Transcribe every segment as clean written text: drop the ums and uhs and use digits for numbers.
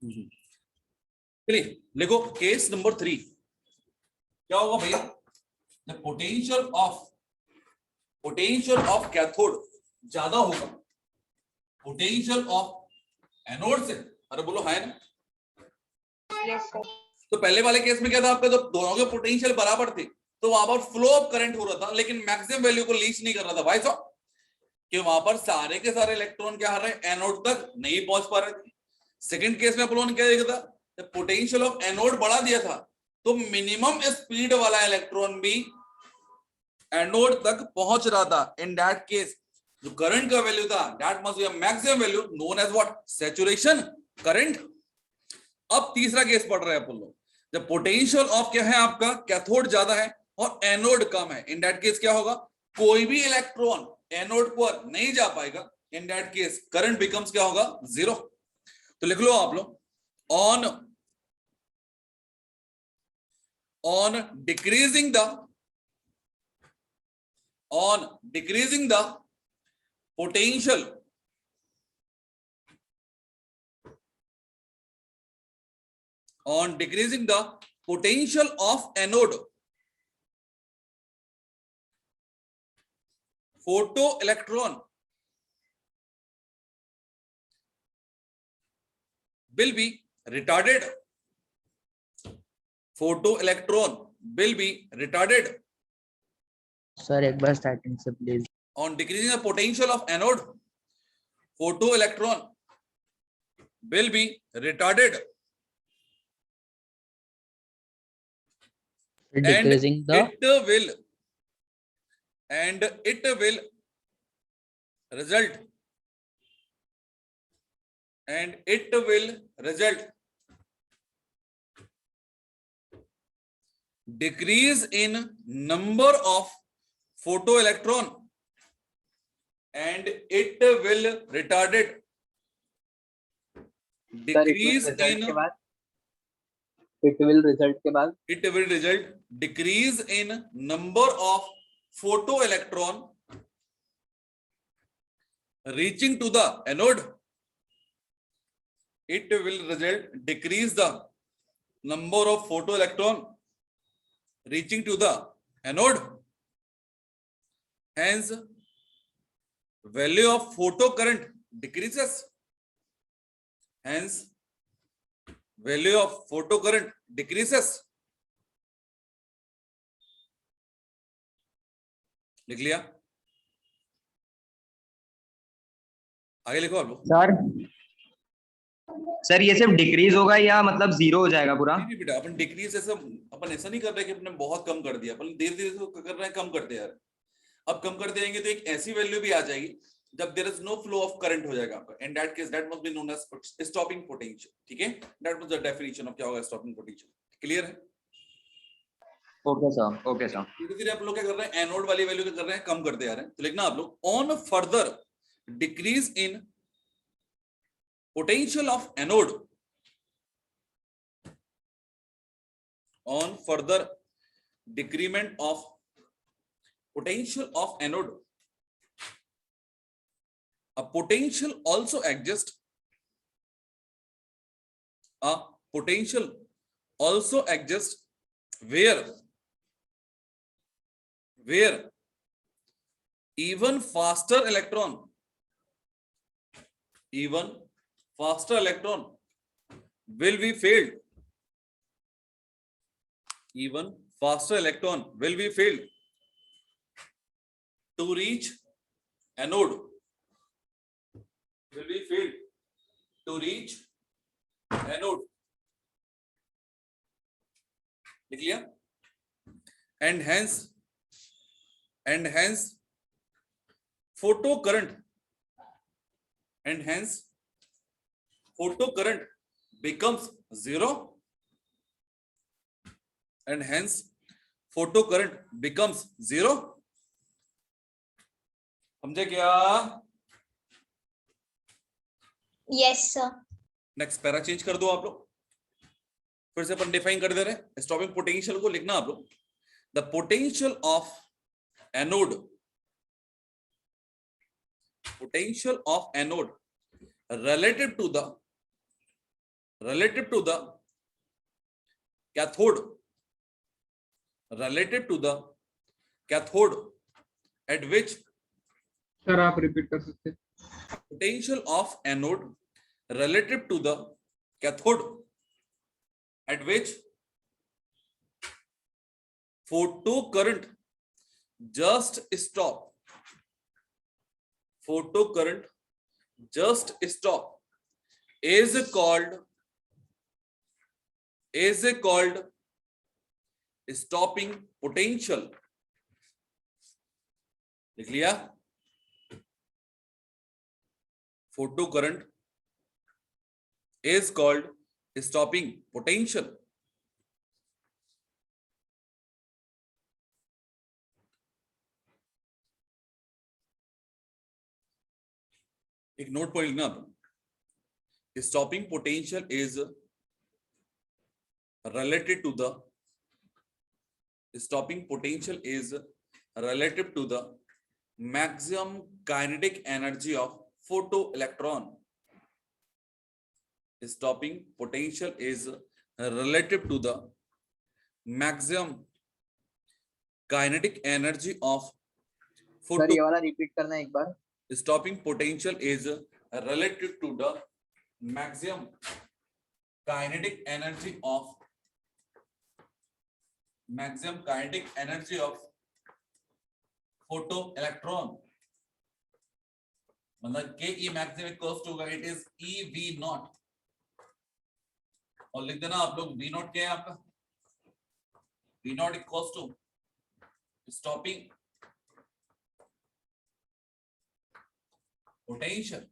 चलिए लिखो case number 3 क्या होगा भैया, द पोटेंशियल ऑफ कैथोड ज्यादा होगा पोटेंशियल ऑफ एनोड से। अरे बोलो है ना। Yes sir. तो पहले वाले केस में क्या था आपका, जब दोनों के पोटेंशियल बराबर थे तो वहां पर फ्लो ऑफ करंट हो रहा था, लेकिन मैक्सिमम वैल्यू को रीच नहीं कर रहा था भाई साहब, कि वहां पर सारे के सारे इलेक्ट्रॉन क्या आ रहे हैं, एनोड तक नहीं पहुंच पा रहे थे। सेकंड केस में अपन क्या देखा था, पोटेंशियल ऑफ एनोड बढ़ा दिया था तो मिनिमम स्पीड वाला इलेक्ट्रॉन भी एनोड तक पहुंच रहा था। इन दैट केस जो करंट का वैल्यू था that must be a maximum value known as what, saturation current. अब तीसरा केस पढ़ रहे हैं अपन लोग, जब पोटेंशियल ऑफ क्या है आपका, कैथोड ज्यादा है और एनोड कम है। इन दैट केस क्या होगा, कोई भी इलेक्ट्रॉन एनोड पर नहीं जा पाएगा। इन दैट केस करंट बिकम्स क्या होगा, जीरो। तो लिख लो आप लोग, on decreasing the potential of anode, photoelectron will be retarded. Sir एक बार स्टार्टिंग से please. On decreasing the potential of anode, photoelectron will be retarded. Decreasing the it will result decrease in number of photoelectron and it will retarded decrease in it will result decrease in number of photoelectron reaching to the anode. It will result decrease the number of photoelectron reaching to the anode. Hence value of photocurrent decreases. लिख लिया, आगे लिखो आप लोग। Sir ये सिर्फ decrease होगा या मतलब जीरो हो जाएगा पूरा? नहीं बेटा, अपन डिक्रीज अपन ऐसा नहीं कर रहे कि अपने बहुत कम कर दिया, अपन धीरे धीरे कर रहे हैं, कम करते यार। अब कम करते जाएंगे तो एक ऐसी वैल्यू भी आ जाएगी जब there is no flow of current हो जाएगा आपका। In that case that must be known as stopping potential. ठीक है, that was the definition of क्या होगा स्टॉपिंग पोटेंशियल। क्लियर है? Okay sir. धीरे धीरे आप लोग क्या कर रहे हैं, एनोड वाली वैल्यू क्या कर रहे हैं, कम करते जा रहे हैं। तो लिखना आप लोग, on further decrease in potential of anode, on further decrement of potential of anode, a potential also exists where even faster electron will be failed. Even faster electron will be failed to reach anode. लिख लिया? And hence photocurrent becomes zero. समझे क्या? Yes sir. Next para change कर दो आप लोग, फिर से अपन डिफाइन कर दे रहे हैं स्टॉपिंग पोटेंशियल को। लिखना आप लोग, the potential of anode relative to the relative to the cathode, relative to the cathode at which sir आप रिपीट कर सकते हैं? potential of anode relative to the cathode at which photo current just stop, photo current just stop is called stopping potential. लिख लिया? photo current is called stopping potential. एक note point लिखना आप, stopping potential is related to the stopping potential is relative to the maximum kinetic energy of photoelectron. Stopping potential is relative to the maximum kinetic energy of photo. Sir ये वाला repeat करना एक बार. Stopping potential is relative to the maximum kinetic energy of photoelectron. मतलब K E maximum equals to it is E V not, और लिख देना आप लोग वी नॉट क्या है आपका, V not equals to stopping potential,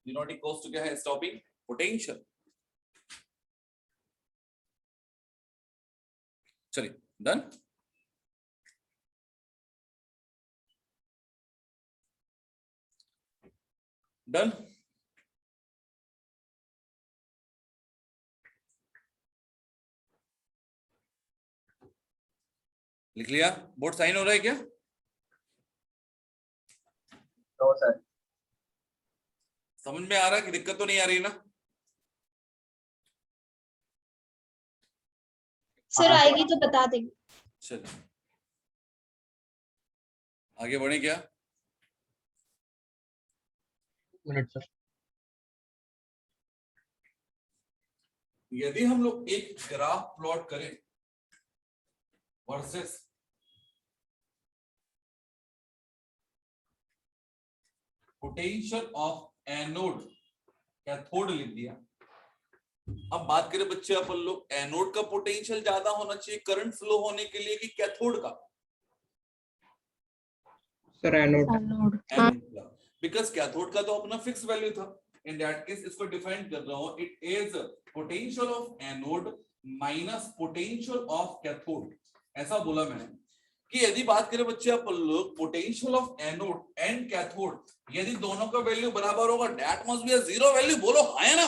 V not equals to क्या है, स्टॉपिंग पोटेंशियल. चलिए डन. डन. लिख लिया? बोर्ड साइन हो रहा है क्या? No sir. समझ में आ रहा है कि दिक्कत तो नहीं आ रही ना? सर आएगी तो बता देंगे. चलिए आगे बढ़े क्या? Minute sir. यदि हम लोग एक ग्राफ प्लॉट करें versus potential of anode cathode लिख दिया. अब बात करें बच्चे अपन लोग, एनोड का पोटेंशियल ज्यादा होना चाहिए करंट फ्लो होने के लिए कि कैथोड का? Sir anode. Anode. Because cathode का तो अपना फिक्स वैल्यू था. इन दैट केस इसको डिफाइन कर रहा हूं, it is potential of anode minus potential of cathode. ऐसा बोला मैंने कि यदि बात करें बच्चे अपन लोग potential of anode and cathode, यदि दोनों का वैल्यू बराबर होगा, that must be a zero value. बोलो हाँ है ना?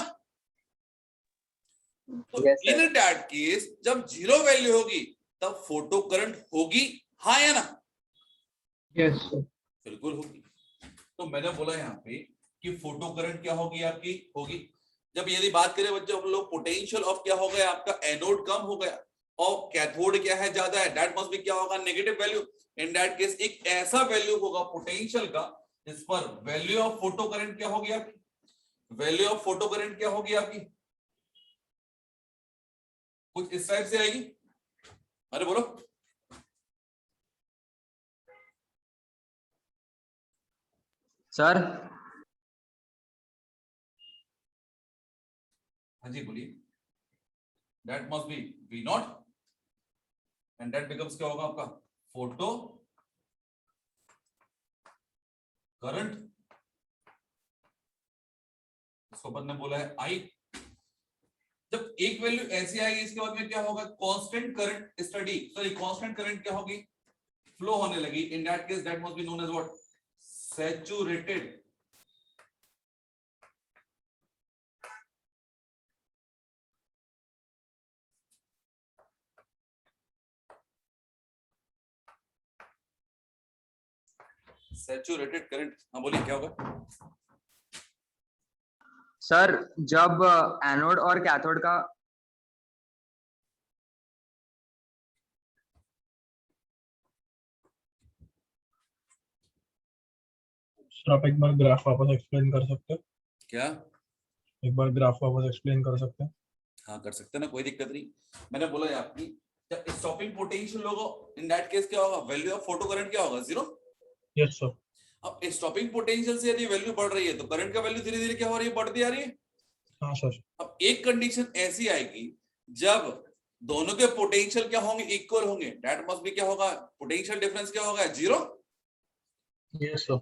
तो इन दैट केस जब जीरो वैल्यू होगी तब फोटो करंट होगी, हाँ या ना? Yes sir. बिल्कुल होगी. तो मैंने बोला यहाँ पे कि फोटो करंट क्या होगी आपकी, होगी जब यदि बात करें बच्चे हम लोग पोटेंशियल ऑफ क्या हो गया आपका, एनोड कम हो गया और कैथोड क्या है ज्यादा है, दैट मस्ट बी क्या होगा, negative value. In that case एक ऐसा वैल्यू होगा पोटेंशियल का जिस पर वैल्यू ऑफ फोटो करंट क्या होगी आपकी, वैल्यू ऑफ फोटो करंट क्या होगी आपकी, कुछ इस टाइप से आएगी. अरे बोलो. सर हाँ जी बोलिए. That must be V not and that becomes क्या होगा आपका, फोटो करंट. इसको अपन ने बोला है आई. जब एक वैल्यू ऐसी आएगी इसके बाद में क्या होगा, constant current study, sorry constant current क्या होगी, फ्लो होने लगी. In that case that must be known as what, saturated. Saturated current. हाँ बोलिए क्या होगा? सर जब एनोड और कैथोड का सर आप एक बार ग्राफ वापस एक्सप्लेन कर सकते हैं? क्या? एक बार ग्राफ वापस एक्सप्लेन कर सकते हैं? हाँ कर सकते हैं ना, कोई दिक्कत नहीं। मैंने बोला है आपकी जब स्टॉपिंग पोटेंशियल होगा इन दैट केस क्या होगा, वैल्यू ऑफ फोटो करंट क्या होगा, 0। Yes sir. अब स्टॉपिंग पोटेंशियल से यदि वैल्यू बढ़ रही है तो करंट का वैल्यू धीरे धीरे क्या हो रही है, बढ़ती आ रही है। हाँ सर। अब एक कंडीशन ऐसी आएगी जब दोनों के पोटेंशियल क्या होंगे, इक्वल होंगे, दैट मस्ट बी क्या होगा, पोटेंशियल डिफरेंस क्या होगा, 0। Yes sir.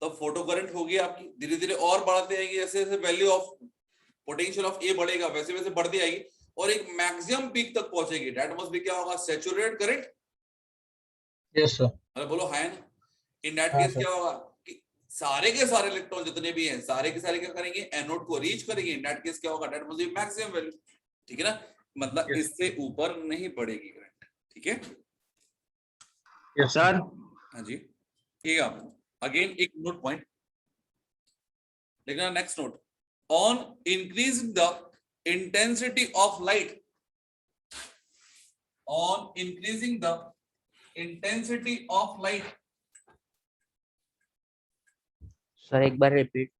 तो फोटो करंट होगी आपकी धीरे धीरे और बढ़ती आएगी, जैसे जैसे वैल्यू ऑफ पोटेंशियल ऑफ ए बढ़ेगा वैसे वैसे बढ़ती आएगी और एक मैक्सिमम पीक तक पहुंचेगी, दैट मस्ट बी क्या होगा, सैचुरेटेड करंट। Yes sir. अरे बोलो है ना। इन दैट हाँ केस सर। क्या होगा कि सारे के सारे इलेक्ट्रॉन जितने भी हैं सारे के सारे क्या करेंगे, एनोड को रीच करेंगे, इन दैट केस क्या होगा, that must B maximum value. ठीक है ना, मतलब Yes. इससे ऊपर नहीं बढ़ेगी करंट। ठीक है यस सर हाँ जी ठीक है। आप अगेन एक नोट पॉइंट देखना, next note, on increasing the intensity of light, on increasing the intensity of light, sir एक बार repeat.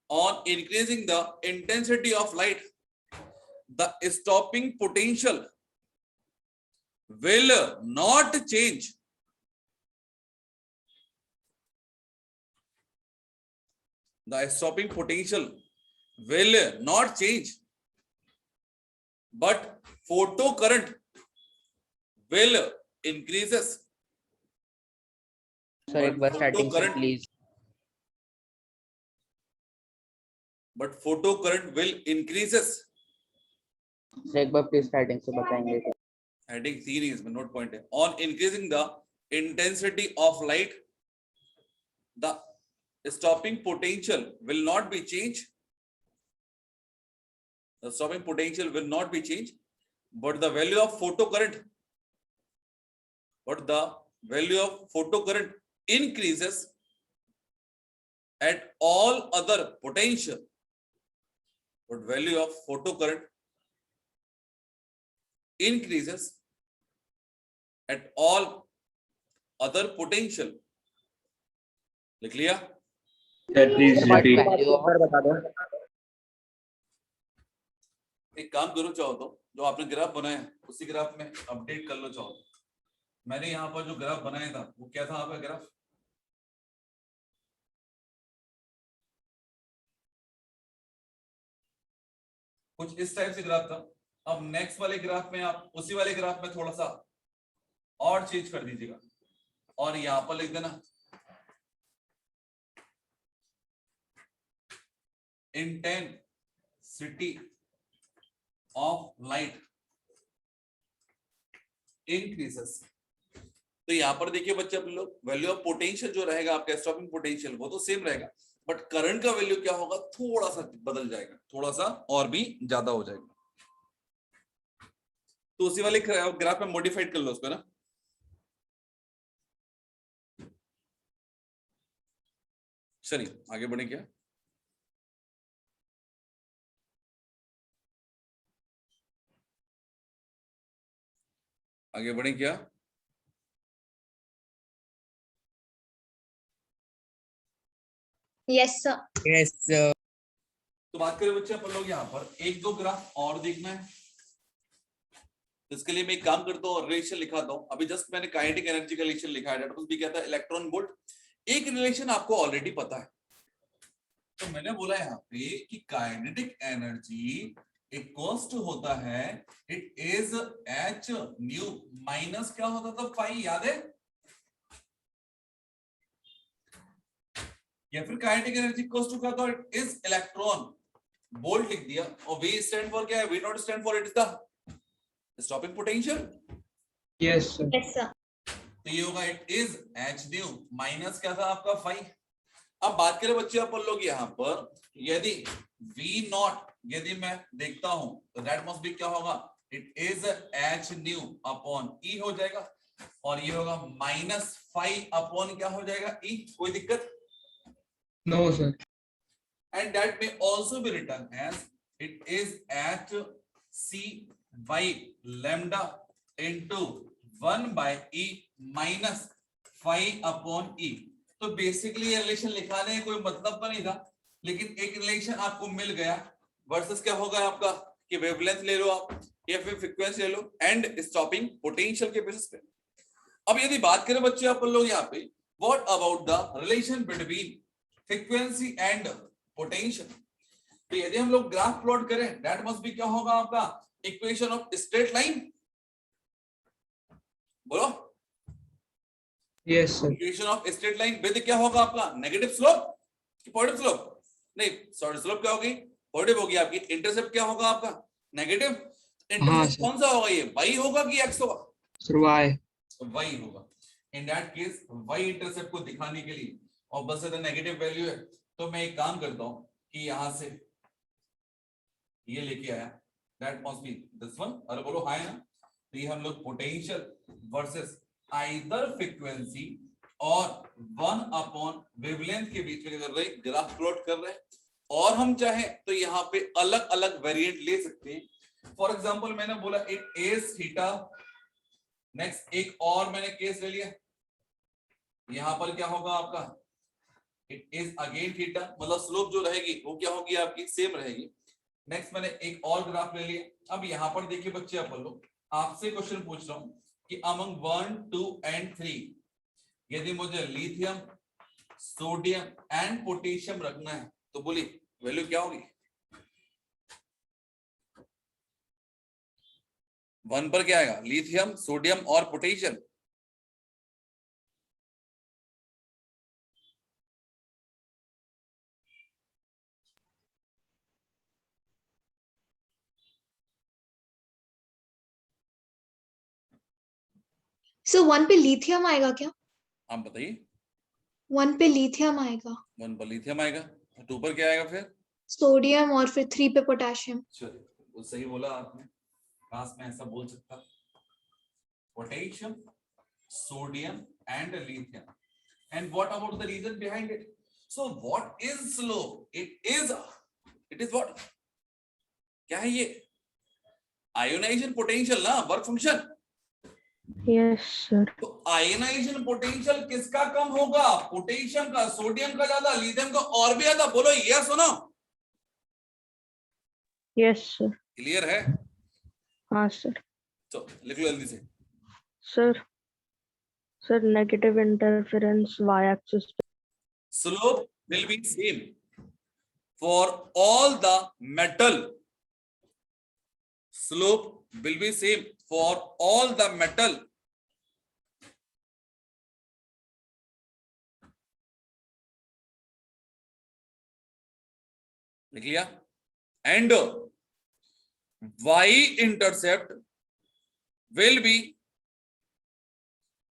on increasing the intensity of light, the stopping potential will not change, the stopping potential will not change, but photo current will increases, sir एक बार starting से current- please. but photo current will increases। Sir एक बार please starting से बताएंगे। Heading 3 है इसमें, note point है, on increasing the intensity of light the stopping potential will not be change, the stopping potential will not be change, but the value of photo current, but the value of photo current increases at all other potential, but value of photo current increases at all other potential। लिख लिया? Please repeat. बता दो। एक काम करो चाहो तो, जो आपने ग्राफ बनाया उसी ग्राफ में अपडेट कर लो चाहो तो। मैंने यहाँ पर जो ग्राफ बनाया था वो क्या था आपका ग्राफ, कुछ इस टाइप से ग्राफ था। अब नेक्स्ट वाले ग्राफ में आप उसी वाले ग्राफ में थोड़ा सा और चेंज कर दीजिएगा और यहां पर लिख देना इंटेंसिटी ऑफ लाइट इंक्रीजेस। तो यहां पर देखिए बच्चे आप लोग, वैल्यू ऑफ पोटेंशियल जो रहेगा आपका स्टॉपिंग पोटेंशियल वो तो सेम रहेगा, बट करंट का वैल्यू क्या होगा, थोड़ा सा बदल जाएगा, थोड़ा सा और भी ज्यादा हो जाएगा। तो उसी वाले ग्राफ में मॉडिफाइड कर लो उसको ना। चलिए आगे बढ़े क्या, आगे बढ़े क्या, यस सर। Yes sir. तो बात करें बच्चे अपन लोग यहाँ पर एक दो ग्राफ और देखना है, तो इसके लिए मैं एक काम करता हूँ, रिलेशन लिखाता हूँ। अभी जस्ट मैंने काइनेटिक एनर्जी का रिलेशन लिखा है, डेट भी कहता है इलेक्ट्रॉन वोल्ट। एक रिलेशन आपको ऑलरेडी पता है, तो मैंने बोला यहाँ पे कि काइनेटिक एनर्जी इक्वल्स टू होता है, it is H nu minus क्या होता था, फाई, याद है? या फिर काइनेटिक एनर्जी इक्वल्स टू क्या था, इट इज इलेक्ट्रॉन वोल्ट लिख दिया, और वी स्टैंड फॉर क्या है, V not stand for it is the stopping potential. Yes sir. Yes sir. तो ये होगा it is H nu minus क्या था आपका, फाई। अब बात करें बच्चे अपन लोग यहाँ पर, यदि V नॉट यदि मैं देखता हूं तो दैट मस्ट बी क्या होगा, it is H nu upon E हो जाएगा, और ये होगा माइनस फाई अपॉन क्या हो जाएगा, ई। कोई दिक्कत? No sir. and that may also be written as it is at c by lambda into 1 by e minus 5 upon e। तो बेसिकली ये रिलेशन लिखाने कोई मतलब का नहीं था, लेकिन एक रिलेशन आपको मिल गया। वर्सेस क्या होगा आपका कि वेवलेंथ ले लो आप या फिर फ्रीक्वेंसी ले लो एंड स्टॉपिंग पोटेंशियल के बेसिस पे। अब यदि बात करें बच्चे अपन लोग यहाँ पे what about the relation between frequency and potential, तो यदि हम लोग ग्राफ प्लॉट करें दैट मस्ट बी क्या होगा आपका इक्वेशन ऑफ स्ट्रेट लाइन। बोलो Yes, sir. Equation of straight line with क्या होगा आपका नेगेटिव स्लोप कि पॉजिटिव स्लोप, नहीं सॉरी स्लोप क्या होगी पॉजिटिव होगी आपकी। इंटरसेप्ट क्या होगा आपका नेगेटिव। Intercept sir. कौन सा होगा ये y होगा कि x होगा? Sir, why? y होगा। इन दैट केस y इंटरसेप्ट को दिखाने के लिए और बस इधर नेगेटिव वैल्यू है, तो मैं एक काम करता हूं कि यहां से ये लेके आया that must B this one. अरे बोलो हाँ है ना, तो ये हम लोग पोटेंशियल वर्सेस आइदर फ्रीक्वेंसी और 1 अपॉन वेवलेंथ के बीच में कर रहे ग्राफ प्लॉट कर रहे हैं, और हम चाहे तो यहाँ पे अलग अलग वेरिएंट ले सकते हैं। फॉर एग्जांपल मैंने बोला इट इज थीटा, नेक्स्ट एक और मैंने केस ले लिया, यहां पर क्या होगा आपका इट इज अगेन थीटा, मतलब स्लोप जो रहेगी वो क्या होगी आपकी सेम रहेगी। नेक्स्ट मैंने एक और ग्राफ ले लिया। अब यहाँ पर देखिए बच्चे अपन लोग आपसे क्वेश्चन पूछ रहा हूं कि अमंग 1, 2 एंड 3 यदि मुझे लिथियम, सोडियम एंड पोटेशियम रखना है तो बोलिए वैल्यू क्या होगी? 1 पर क्या आएगा लिथियम, सोडियम और पोटेशियम। सो 1 पे लिथियम आएगा क्या? आप बताइए। 1 पे लिथियम आएगा, 1 पर लिथियम आएगा, 2 पर क्या आएगा फिर? सोडियम, और फिर 3 पे पोटेशियम। चलिए वो सही बोला आपने, क्लास में ऐसा बोल सकता potassium, sodium and lithium. And what about the reason behind it? So what is slope? It is what, क्या है ये? आयोनाइजेशन पोटेंशियल ना, वर्क फंक्शन। Yes sir. तो आयनाइजेशन पोटेंशियल किसका कम होगा? पोटेशियम का, सोडियम का ज्यादा, लिथियम का और भी ज्यादा। बोलो यस हो ना? Yes sir. क्लियर है? हाँ सर। तो लिख लो जल्दी से। Sir negative interference Y axis. Slope will be same for all the metal. Slope will be same for all the metal. लिख लिया? And y-intercept will be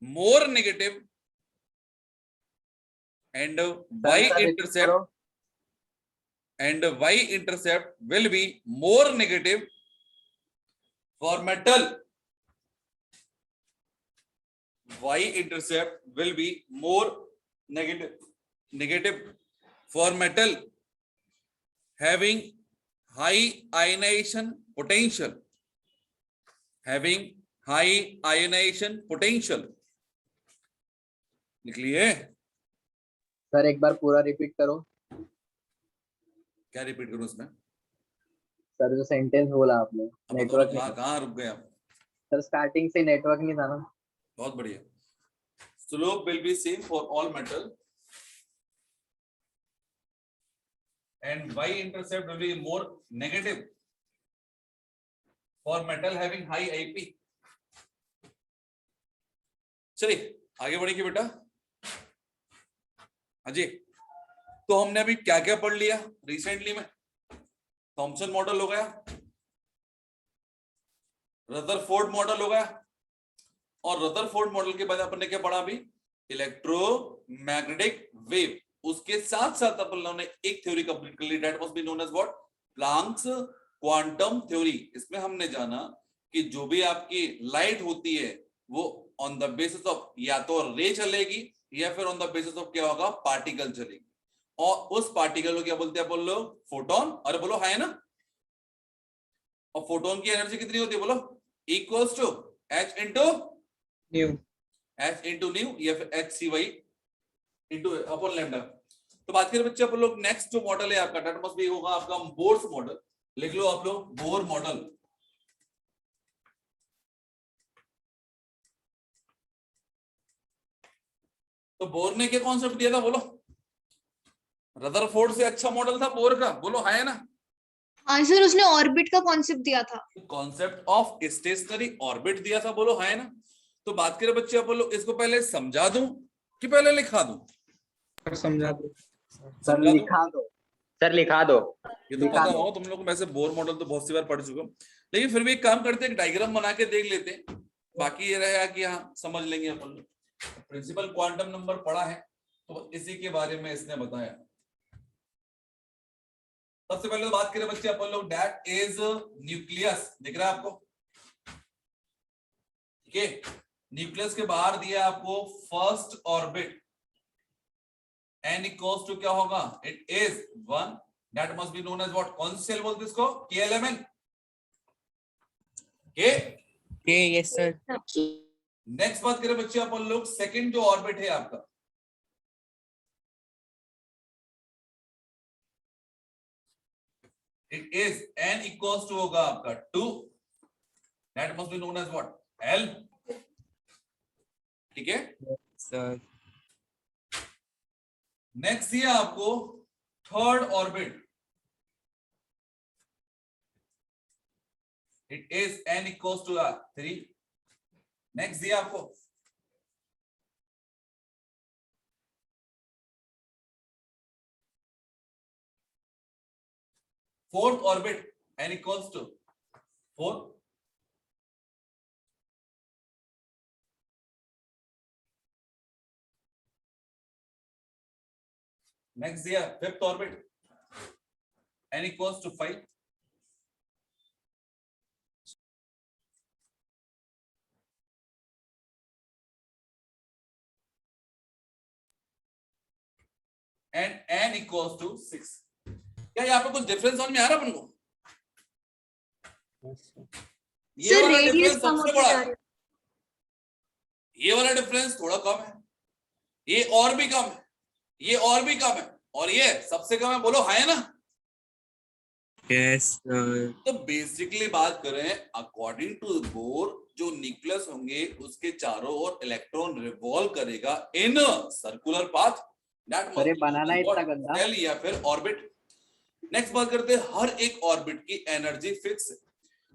more negative, and y-intercept will be more negative for metal. Y-intercept will be more negative for metal having high ionization potential. Having high ionization potential. लिख लिए? Sir एक बार पूरा repeat करो। क्या repeat करूं उसमें? Sir जो sentence बोला आपने, नेटवर्क कहाँ रुक गए आप? सर स्टार्टिंग से नेटवर्क नहीं था ना। बहुत बढ़िया। Slope will be same for all metal and y-intercept will be more negative for metal having high IP. चलिए आगे बढ़ेंगे बेटा। अजय, तो हमने अभी क्या क्या पढ़ लिया रिसेंटली में? थॉमसन मॉडल हो गया, रदरफोर्ड मॉडल हो गया, और रदरफोर्ड मॉडल के बाद अपन ने क्या पढ़ा अभी? Electromagnetic wave. उसके साथ साथ अपन लोगों ने एक थ्योरी कंप्लीट कर ली, that was be known as what? Planck's quantum theory. इसमें हमने जाना कि जो भी आपकी लाइट होती है वो ऑन द बेसिस ऑफ या तो रे चलेगी या फिर ऑन द बेसिस ऑफ क्या होगा? पार्टिकल चलेगी। और उस पार्टिकल को क्या बोलते हैं अपन लोग? फोटोन। अरे बोलो है ना। और फोटोन की एनर्जी कितनी होती है बोलो? Equals to h into nu nu या फिर h cy into upon lambda. तो बात करें बच्चे अपन लोग नेक्स्ट जो मॉडल है आपका, डेट मस्ट बी होगा आपका बोर्स मॉडल। लिख लो आप लोग बोर मॉडल। तो बोर ने क्या कॉन्सेप्ट दिया था बोलो? रदरफोर्ड से अच्छा मॉडल था बोर का, बोलो है ना। आंसर उसने ऑर्बिट का कॉन्सेप्ट दिया था। कॉन्सेप्ट ऑफ स्टेशनरी ऑर्बिट दिया था, बोलो है ना। तो बात करें बच्चे अपन लोग इसको पहले समझा दूं कि पहले लिखा दूं? समझा दो। सर लिखा दो। सर लिखा दो। ये तो पता होगा तुम लोग को, वैसे बोर मॉडल तो बहुत सी बार पढ़ चुका हूं, लेकिन फिर भी एक काम करते हैं, एक डायग्राम बना के देख लेते हैं। बाकी ये रहेगा कि हाँ समझ लेंगे अपन लोग। प्रिंसिपल क्वांटम नंबर पढ़ा है तो इसी के बारे में इसने बताया। सबसे पहले तो बात करें बच्चे अपन लोग दैट इज न्यूक्लियस। दिख रहा है आपको? ठीक है, न्यूक्लियस के बाहर दिया आपको first orbit n equals to क्या होगा? It is 1, that must be known as what? कौन सी सेल बोलते हैं इसको? KLMN। के यस सर। नेक्स्ट बात करें बच्चे अपन लोग सेकंड जो ऑर्बिट है आपका, it is n equals to होगा आपका 2, that must be known as what? L। ठीक है सर। नेक्स्ट दिया आपको third orbit, it is n equals to 3। Next दिया आपको fourth orbit, n equals to 4। Next दिया fifth orbit, n equals to 5। And n equals to 6। क्या यहाँ पे कुछ डिफरेंस समझ में आ रहा है अपन को? ये सर वाला रेडियस डिफरेंस कम सबसे होता बड़ा जा है, रहा है। ये वाला डिफरेंस थोड़ा कम है, ये और भी कम है, ये और भी कम है, और ये सबसे कम है, बोलो है ना। यस तो बेसिकली बात करें अकॉर्डिंग टू बोर, जो न्यूक्लियस होंगे उसके चारों ओर इलेक्ट्रॉन रिवॉल्व करेगा in circular path, that must बनाना इतना गंदा। सेल या फिर ऑर्बिट। नेक्स्ट बात करते हैं हर एक ऑर्बिट की एनर्जी फिक्स है,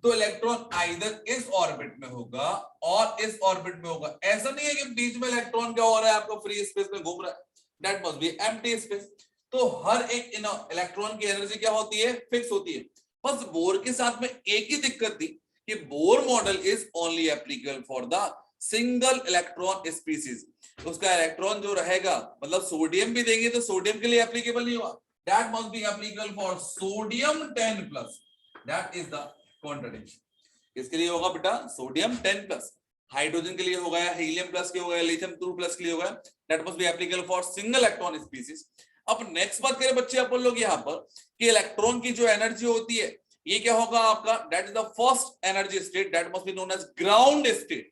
तो इलेक्ट्रॉन आइदर इस ऑर्बिट में होगा और इस ऑर्बिट में होगा। ऐसा नहीं है कि बीच में इलेक्ट्रॉन क्या हो रहा है आपको फ्री स्पेस में घूम रहा है, that must B empty space. तो हर एक इलेक्ट्रॉन की एनर्जी क्या होती है? फिक्स होती है। बस बोर के साथ में एक ही दिक्कत थी कि bore model is only applicable for the single electron species. उसका इलेक्ट्रॉन जो रहेगा, मतलब सोडियम भी देंगे तो सोडियम के लिए एप्लीकेबल नहीं हुआ, that must be applicable for sodium 10+। That is the contradiction. इसके लिए होगा बेटा सोडियम 10+, हाइड्रोजन के लिए होगा या हीलियम प्लस के होगा या लिथियम 2+ के लिए होगा, that must be applicable for single electron species. अब नेक्स्ट बात करें बच्चे अपन लोग यहाँ पर कि इलेक्ट्रॉन की जो एनर्जी होती है ये क्या होगा आपका? That is the first energy state, that must be known as ground state.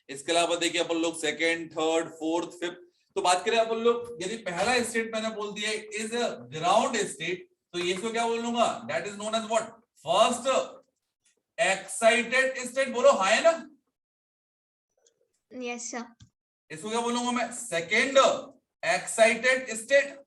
इसके अलावा देखिए अपन लोग सेकेंड, थर्ड, फोर्थ, फिफ्थ। तो बात करें अपन लोग, यदि पहला स्टेट मैंने बोल दिया इज ग्राउंड स्टेट, तो ये इसको क्या बोल लूंगा? That is known as what? First excited state. बोलो हाँ है ना। Yes sir. इसको क्या बोलूंगा मैं? Second excited state,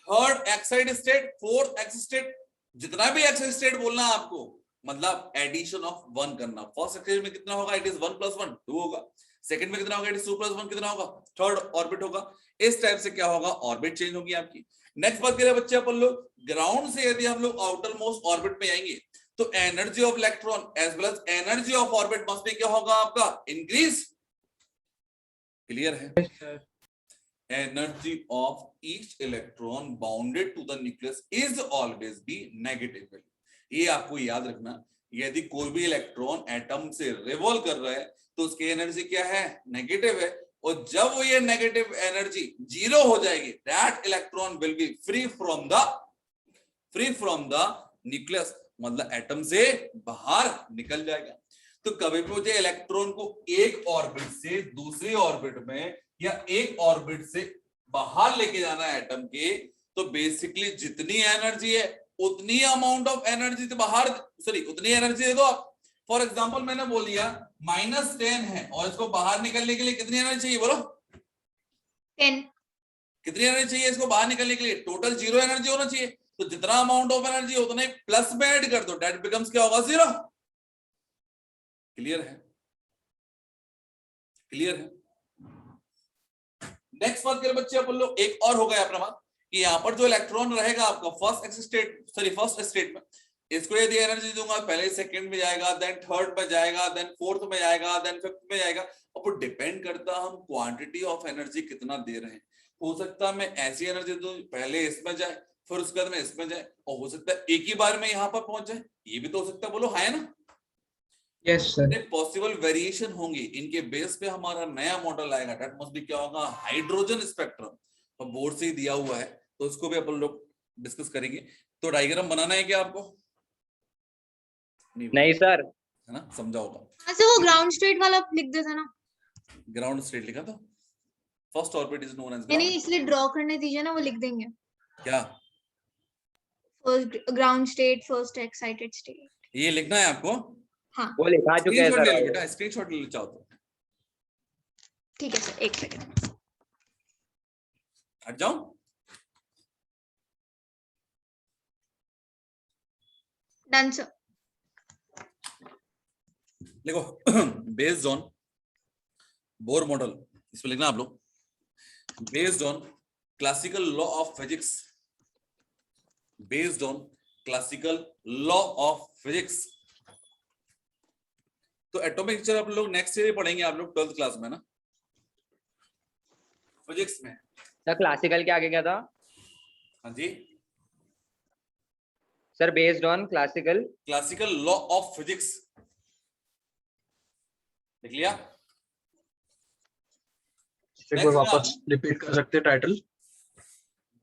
third excited state, fourth excited. जितना भी एक्साइटेड स्टेट बोलना है आपको, मतलब एडिशन ऑफ 1 करना। फर्स्ट एक्साइटेड में कितना होगा? इट इज 1 + 1 2 होगा। सेकंड में कितना होगा? इट इज 2 + 1 कितना होगा? थर्ड ऑर्बिट होगा। इस टाइप से क्या होगा? ऑर्बिट चेंज होगी आपकी। नेक्स्ट बात करें बच्चे अपन लोग, ग्राउंड से यदि हम लोग आउटर मोस्ट ऑर्बिट में आएंगे तो energy of electron as well as energy of orbit must be क्या होगा आपका? इंक्रीज। क्लियर है? Energy of each electron bounded to the nucleus is always be negative value. ये आपको याद रखना, यदि कोई भी इलेक्ट्रॉन एटम से रिवॉल्व कर रहा है तो उसकी एनर्जी क्या है? नेगेटिव है। और जब वो ये नेगेटिव एनर्जी जीरो हो जाएगी, that electron will be free from the nucleus, मतलब एटम से बाहर निकल जाएगा। तो कभी भी मुझे इलेक्ट्रॉन को एक ऑर्बिट से दूसरी ऑर्बिट में या एक ऑर्बिट से बाहर लेके जाना है एटम के, तो बेसिकली जितनी एनर्जी है उतनी अमाउंट ऑफ एनर्जी से बाहर, सॉरी उतनी एनर्जी दे दो आप। फॉर एग्जांपल मैंने बोल दिया -10 है और इसको बाहर निकलने के लिए कितनी एनर्जी चाहिए, बोलो 10। कितनी एनर्जी चाहिए इसको बाहर निकलने के लिए? टोटल 0 एनर्जी होना चाहिए। तो जितना अमाउंट ऑफ एनर्जी उतने प्लस में ऐड कर दो, दैट बिकम्स क्या होगा? 0। क्लियर है? क्लियर है? नेक्स्ट बात करें बच्चे अपन लोग, एक और हो गया अपना बात कि यहाँ पर जो इलेक्ट्रॉन रहेगा आपका फर्स्ट स्टेट में, इसको यदि एनर्जी दूंगा, पहले सेकंड में जाएगा, देन थर्ड में जाएगा, देन फोर्थ में जाएगा, देन फिफ्थ में जाएगा। अब वो डिपेंड करता है हम क्वांटिटी ऑफ एनर्जी कितना दे रहे हैं। हो सकता है मैं ऐसी एनर्जी दूं पहले इसमें जाए, फिर उसके बाद में इसमें जाए, और हो सकता है एक ही बार में यहाँ पर पहुंच जाए, ये भी तो हो सकता है। बोलो है ना? Yes sir. पॉसिबल वेरिएशन होंगे, इनके बेस पे हमारा नया मॉडल आएगा। दैट मस्ट बी क्या होगा? Hydrogen spectrum. तो बोर्ड से ही दिया हुआ है, तो उसको भी अपन लोग डिस्कस करेंगे। तो डायग्राम बनाना है क्या आपको? नहीं सर। है ना, समझाओ तो। अच्छा वो ग्राउंड स्टेट वाला लिख देता ना। ग्राउंड स्टेट लिखा था, first orbit is known as नहीं इसलिए ड्रॉ करने दीजिए ना, वो लिख देंगे। क्या first ground state, first excited state, ये लिखना है आपको? हाँ वो लिखा चुके हैं स्क्रीनशॉट ले लो सर। बेटा, स्क्रीनशॉट ले लो चाहो तो। ठीक है सर, एक सेकंड। हट जाओ। Done sir. देखो बेस्ड ऑन बोर मॉडल, इसमें लिखना आप लोग, based on classical law of physics, based on classical law of physics. तो एटॉमिक स्ट्रक्चर आप लोग नेक्स्ट ईयर पढ़ेंगे, आप लोग 12th क्लास में ना, फिजिक्स में। सर क्लासिकल के आगे क्या था? हाँ जी, sir based on classical law of physics लिख लिया? एक बार वापस रिपीट कर सकते हैं title?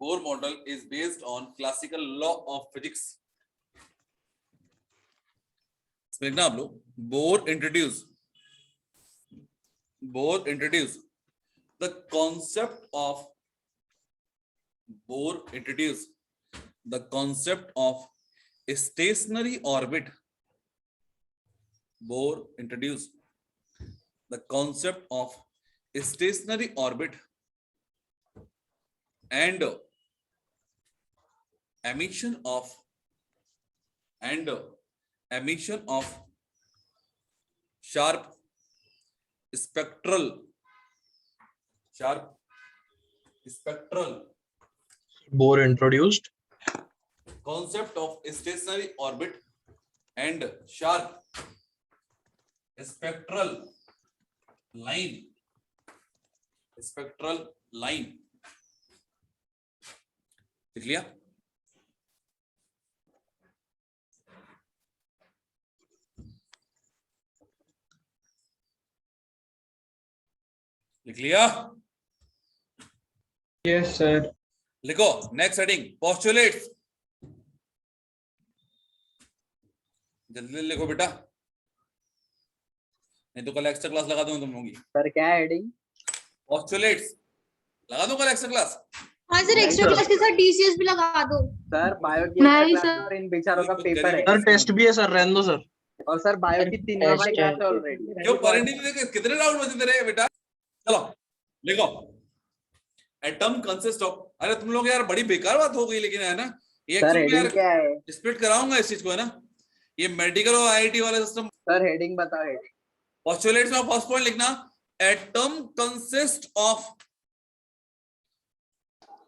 Bohr model is based on classical law of physics. लिखना आप लोग, Bohr introduce the concept of stationary orbit. Bohr introduced the concept of stationary orbit and emission of sharp spectral Bohr introduced concept of stationary orbit and sharp spectral line लिख लिया? लिख लिया? Yes sir. लिखो next heading, postulates. जल्दी लिखो बेटा, नहीं तो कल एक्स्ट्रा क्लास लगा दूंगा तुम लोगों की। सर क्या है हेडिंग? पोस्टुलेट्स लगा दूं कल एक्स्ट्रा क्लास? हाँ सर, एक्स्ट्रा क्लास के साथ टीसीएस भी लगा दो। सर बायो की नहीं क्लास सर। और इन बेचारों का पेपर है। सर, टेस्ट भी है सर, रहने दो सर। और सर बायो की 3 नंबर टेस्ट क्लास है। है ऑलरेडी। क्यों परिणीति देखे कितने राउंड बचे तेरे बेटा? चलो लिखो, एटम कंसिस्ट ऑफ, अरे तुम लोग यार बड़ी बेकार बात हो गई लेकिन, है ना ये सर एक्चुअली हेडिंग क्या है? स्प्लिट कराऊंगा इस चीज को, है ना, ये मेडिकल और आईआईटी वाला सिस्टम। सर हेडिंग बताओ हेडिंग। पोस्टुलेट्स में फर्स्ट पॉइंट लिखना, atom consist of.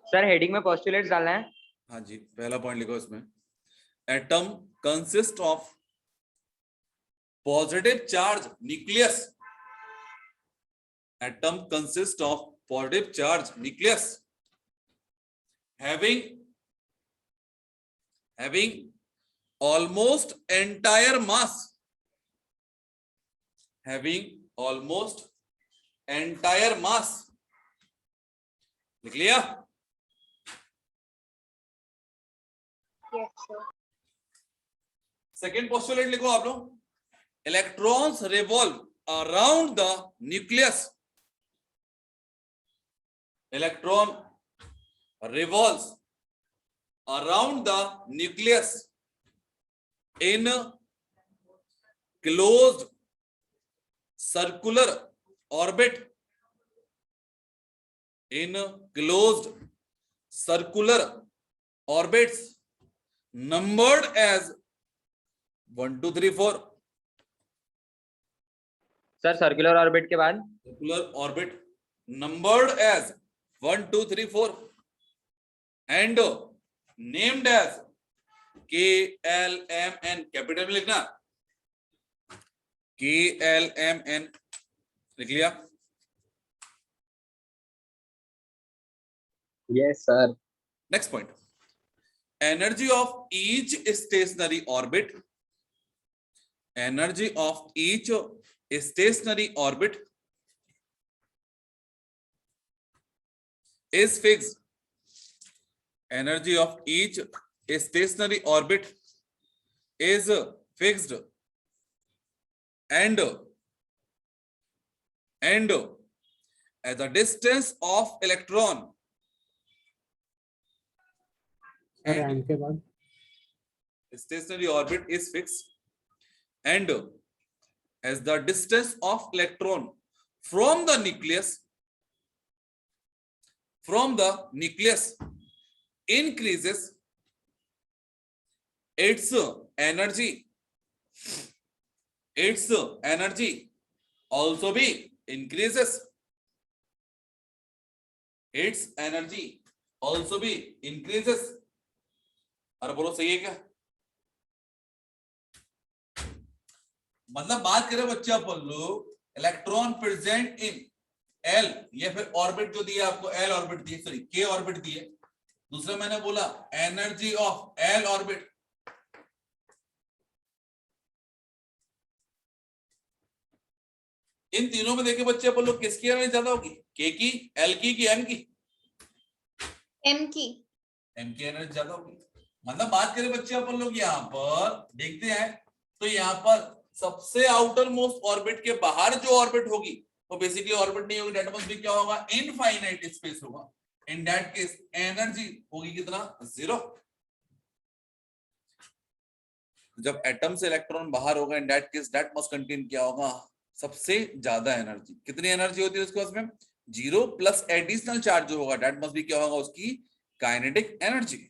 Sir heading में पोस्टुलेट्स डालना है? हाँ जी, पहला पॉइंट लिखो इसमें, atom consist of positive charge nucleus. Atom consist of positive charge nucleus having almost entire mass, entire mass. लिख लिया? Yes, sir. सेकेंड पोस्टुलेट लिखो आप लोग, electrons revolve around the nucleus. Electron revolves around the nucleus in closed circular orbit, in closed circular orbits numbered as 1 2 3 4। Sir circular orbit के बाद circular orbit numbered as 1 2 3 4 and named as K L M N, capital में लिखना, K L M N लिख लिया? Yes sir. Next point, energy of each stationery orbit, energy of each stationery orbit is fixed, energy of each stationary orbit is fixed and at the distance of electron, rank के बाद stationary orbit is fixed and as the distance of electron from the nucleus increases, its energy also be increases, its energy also be increases। अरे बोलो सही है क्या? मतलब बात करें बच्चा अपन लोग, इलेक्ट्रॉन प्रेजेंट इन एल, ये फिर ऑर्बिट जो दिया आपको, एल ऑर्बिट दिए, सॉरी के ऑर्बिट दिए। दूसरा मैंने बोला एनर्जी ऑफ एल ऑर्बिट, इन तीनों में देखे बच्चे अपन लोग किसकी एनर्जी ज्यादा होगी, के की, एल की एम की? M की। एम की एनर्जी ज्यादा होगी। मतलब बात करें बच्चे अपन लोग यहाँ पर देखते हैं तो यहाँ पर सबसे आउटर मोस्ट ऑर्बिट के बाहर जो ऑर्बिट होगी वो बेसिकली ऑर्बिट नहीं होगी, डेट मस्ट बी क्या होगा, इनफाइनाइट स्पेस होगा। इन दैट केस एनर्जी होगी कितना, 0। जब एटम से इलेक्ट्रॉन बाहर होगा इन that case that must contain क्या होगा, सबसे ज्यादा एनर्जी। कितनी एनर्जी होती है उसके पास में, 0 प्लस एडिशनल चार्ज जो होगा दैट मस्ट बी क्या होगा, उसकी काइनेटिक एनर्जी।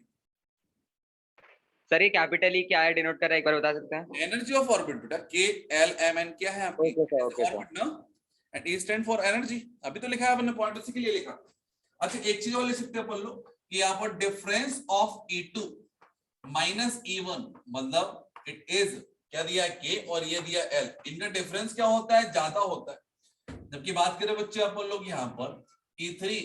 सर ये कैपिटल ई क्या है, डिनोट कर रहा है, एक बार बता सकते हैं? एनर्जी ऑफ ऑर्बिट बेटा, के एल एम एन क्या है आपकी ऑर्बिट ना, and E stand for energy. अभी तो लिखा है अपने पॉइंट उसी के लिए लिखा। अच्छा एक चीज और लिख सकते हैं अपन लोग कि यहाँ पर difference of E2 minus E1 मतलब इट इज क्या दिया है, के और ये दिया L, इनका डिफरेंस क्या होता है, ज्यादा होता है। जबकि बात करें बच्चे अपन लोग यहाँ पर E3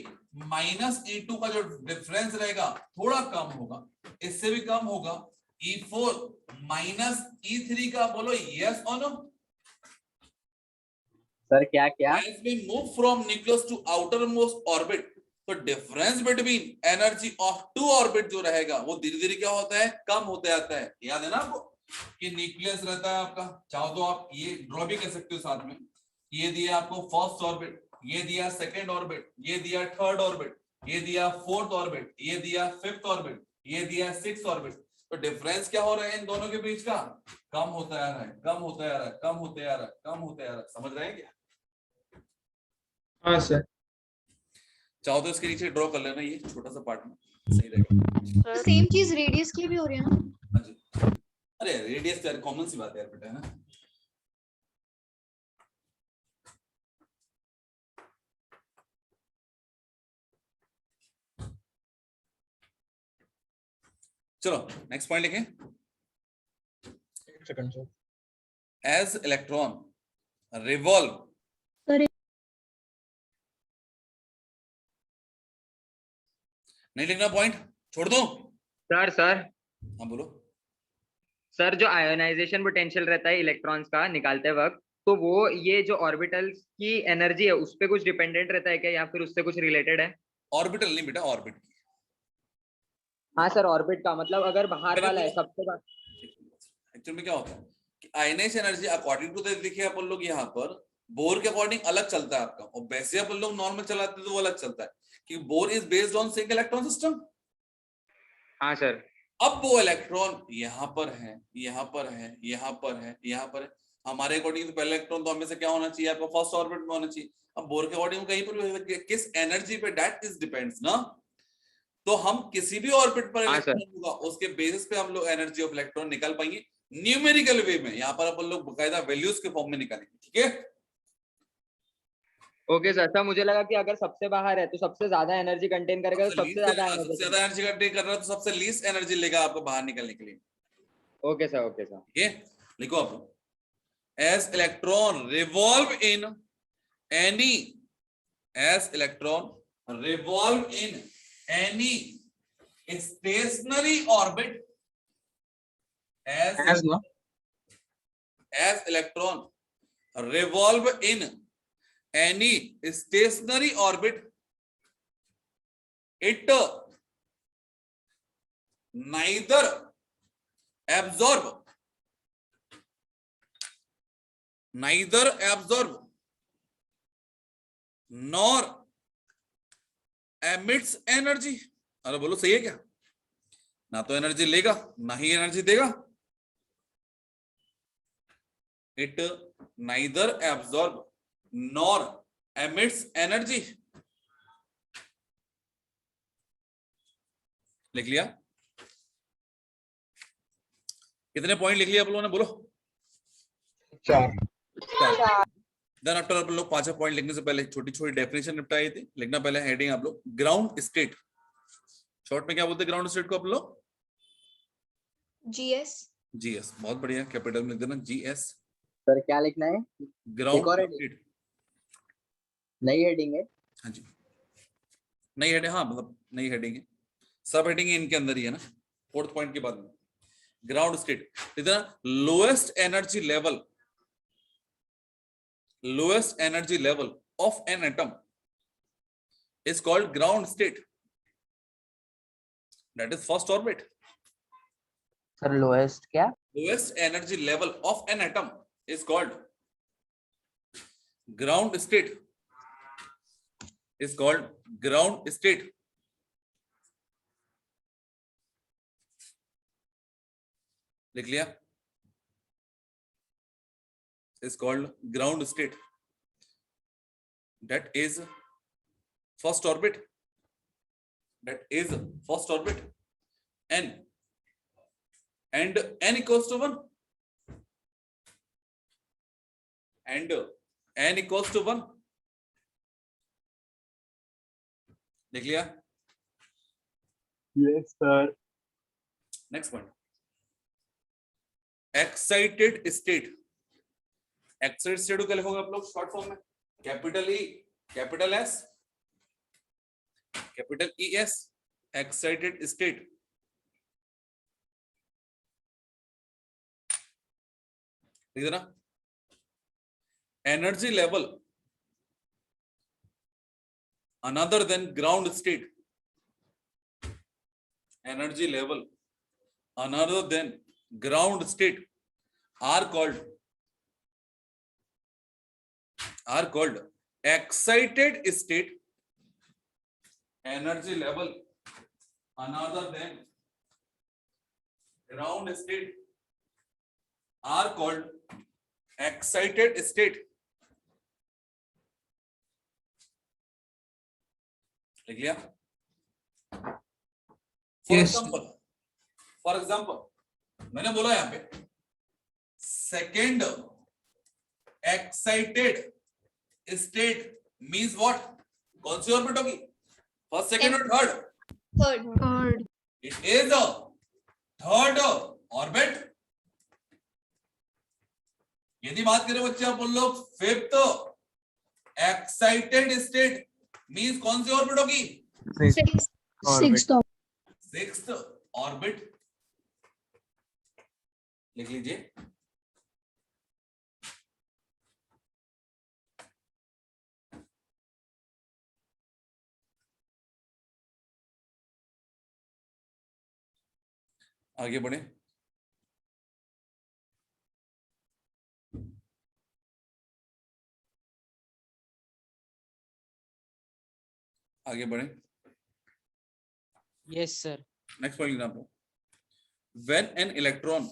माइनस E2 का जो डिफरेंस रहेगा थोड़ा कम होगा, इससे भी कम होगा। E4 माइनस E3 का बोलो यस और नो? सर क्या क्या? As we move from nucleus to outermost orbit, तो difference between energy of two orbit जो रहेगा वो धीरे धीरे क्या होता है, कम होते जाता है। याद है ना आपको कि न्यूक्लियस रहता है आपका, चाहो तो आप ये ड्रॉ भी कर सकते हो साथ में, ये दिया आपको फर्स्ट ऑर्बिट, ये दिया सेकेंड ऑर्बिट, ये दिया थर्ड ऑर्बिट, ये दिया फोर्थ ऑर्बिट, ये दिया फिफ्थ ऑर्बिट, ये दिया सिक्स्थ ऑर्बिट। तो डिफरेंस क्या हो रहा है इन दोनों के बीच का, कम होता जा रहा है, कम होता जा रहा है, कम होता जा रहा है, कम होता जा रहा है। समझ रहे हैं क्या? हाँ सर। चाहो तो इसके नीचे ड्रॉ कर लेना, ये छोटा सा पार्ट में सही रहेगा। सेम चीज रेडियस के लिए भी हो रही है ना? हाँ जी, अरे रेडियस तो यार कॉमन सी बात है यार बेटा, है ना। चलो नेक्स्ट पॉइंट लिखें, एक second sir. As electron revolve नहीं लिखना, पॉइंट छोड़ दो। सर हाँ बोलो। सर जो आयोनाइजेशन पोटेंशियल रहता है इलेक्ट्रॉन्स का निकालते वक्त, तो वो ये जो ऑर्बिटल की एनर्जी है उस पे कुछ डिपेंडेंट रहता है क्या, या फिर उससे कुछ रिलेटेड है? ऑर्बिटल नहीं बेटा, ऑर्बिट। हाँ सर, ऑर्बिट का मतलब अगर बाहर वाला है सबसे एक्चुअली में क्या होता है कि आयनेशन एनर्जी अकॉर्डिंग टू देखिए अपन लोग यहाँ पर बोर के अकॉर्डिंग अलग चलता है आपका, और वैसे अपन लोग नॉर्मल चलाते हैं तो वो अलग चलता है कि bore is based on single electron system. हाँ सर। अब वो इलेक्ट्रॉन यहाँ पर है, यहाँ पर है, यहाँ पर है, यहाँ पर है। हमारे अकॉर्डिंग तो पहला इलेक्ट्रॉन तो हमें से क्या होना चाहिए, आपका फर्स्ट ऑर्बिट में होना चाहिए। अब बोर के अकॉर्डिंग कहीं पर भी किस एनर्जी पे, दैट इज डिपेंड्स ना। तो हम किसी भी ऑर्बिट पर हाँ सर। इलेक्ट्रॉन होगा उसके बेसिस पे हम लोग एनर्जी ऑफ इलेक्ट्रॉन निकाल पाएंगे न्यूमेरिकल वे में। यहाँ पर अपन लोग बकायदा वैल्यूज के फॉर्म में निकालेंगे, ठीक है। Okay sir. सर मुझे लगा कि अगर सबसे बाहर है तो सबसे ज्यादा एनर्जी कंटेन करेगा, तो सबसे ज्यादा एनर्जी कंटेन कर रहा है तो सबसे लीस्ट एनर्जी लेगा आपको बाहर निकलने के लिए। Okay sir, okay sir. ठीक है, लिखो आप, as electron revolve in any, as electron revolve in any stationary orbit, as ना as electron revolve in any stationary orbit, it neither absorb nor emits energy। अरे बोलो सही है क्या? ना तो एनर्जी लेगा ना ही एनर्जी देगा। It neither absorb nor emits energy। लिख लिया? कितने पॉइंट लिख लिया आप लोगों ने, बोलो? 4। देन आफ्टर आप लोग 5 पॉइंट लिखने से पहले छोटी छोटी डेफिनेशन निपटाई थी। लिखना पहले हेडिंग आप लोग ग्राउंड स्टेट। शॉर्ट में क्या बोलते हैं ग्राउंड स्टेट को आप लोग? GS। जीएस। बहुत बढ़िया, कैपिटल में लिख देना जीएस। सर क्या लिखना है? Ground state. नई हेडिंग है? हाँ जी, नई हेडिंग। हाँ मतलब नई हेडिंग है, सब हेडिंग इनके अंदर ही है ना, 4th पॉइंट के बाद में। ग्राउंड स्टेट इधर lowest energy level, lowest energy level of an atom is called ground state, that is first orbit. Sir lowest क्या? Lowest energy level of an atom is called ground state, is called ground state। लिख लिया? is called ground state, that is first orbit, that is first orbit। and n equals to 1, and n equals to 1। लिख लिया? yes sir। Next point, excited state. Excited state को क्या लिखोगे आप लोग short form में? Capital E, capital S, capital E S, excited state. लिख देना? Energy level another than ground state, energy level another than ground state are called excited state। energy level another than ground state are called excited state। लिख लिया? For example मैंने बोला यहाँ पे second excited state means what? कौन सी orbit होगी? First, second और third? Third. It is third orbit. यदि बात करें बच्चे आप लोग फिफ्थ एक्साइटेड स्टेट मींस कौन सी ऑर्बिट होगी? Sixth orbit. लिख लीजिए? आगे बढ़े। आगे बढ़े। Yes, sir. Next for example, when an electron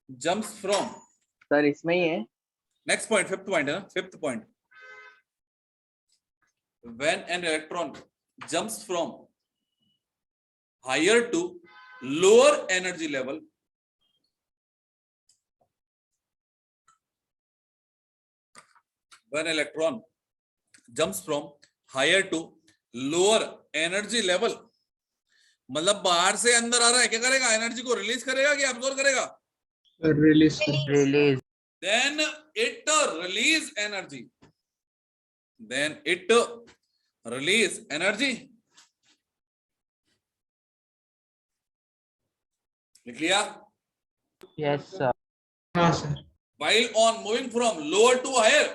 jumps from, sir इसमें ही है। next point, fifth point है ना, fifth point, when an electron jumps from higher to lower energy level, when electron jumps from higher to lower energy level, मतलब बाहर से अंदर आ रहा है, क्या करेगा? एनर्जी को रिलीज करेगा कि एब्जॉर्ब करेगा? Release release. then it release energy, then it release energy। लिख लिया? Yes sir. हाँ sir. while on moving from lower to higher,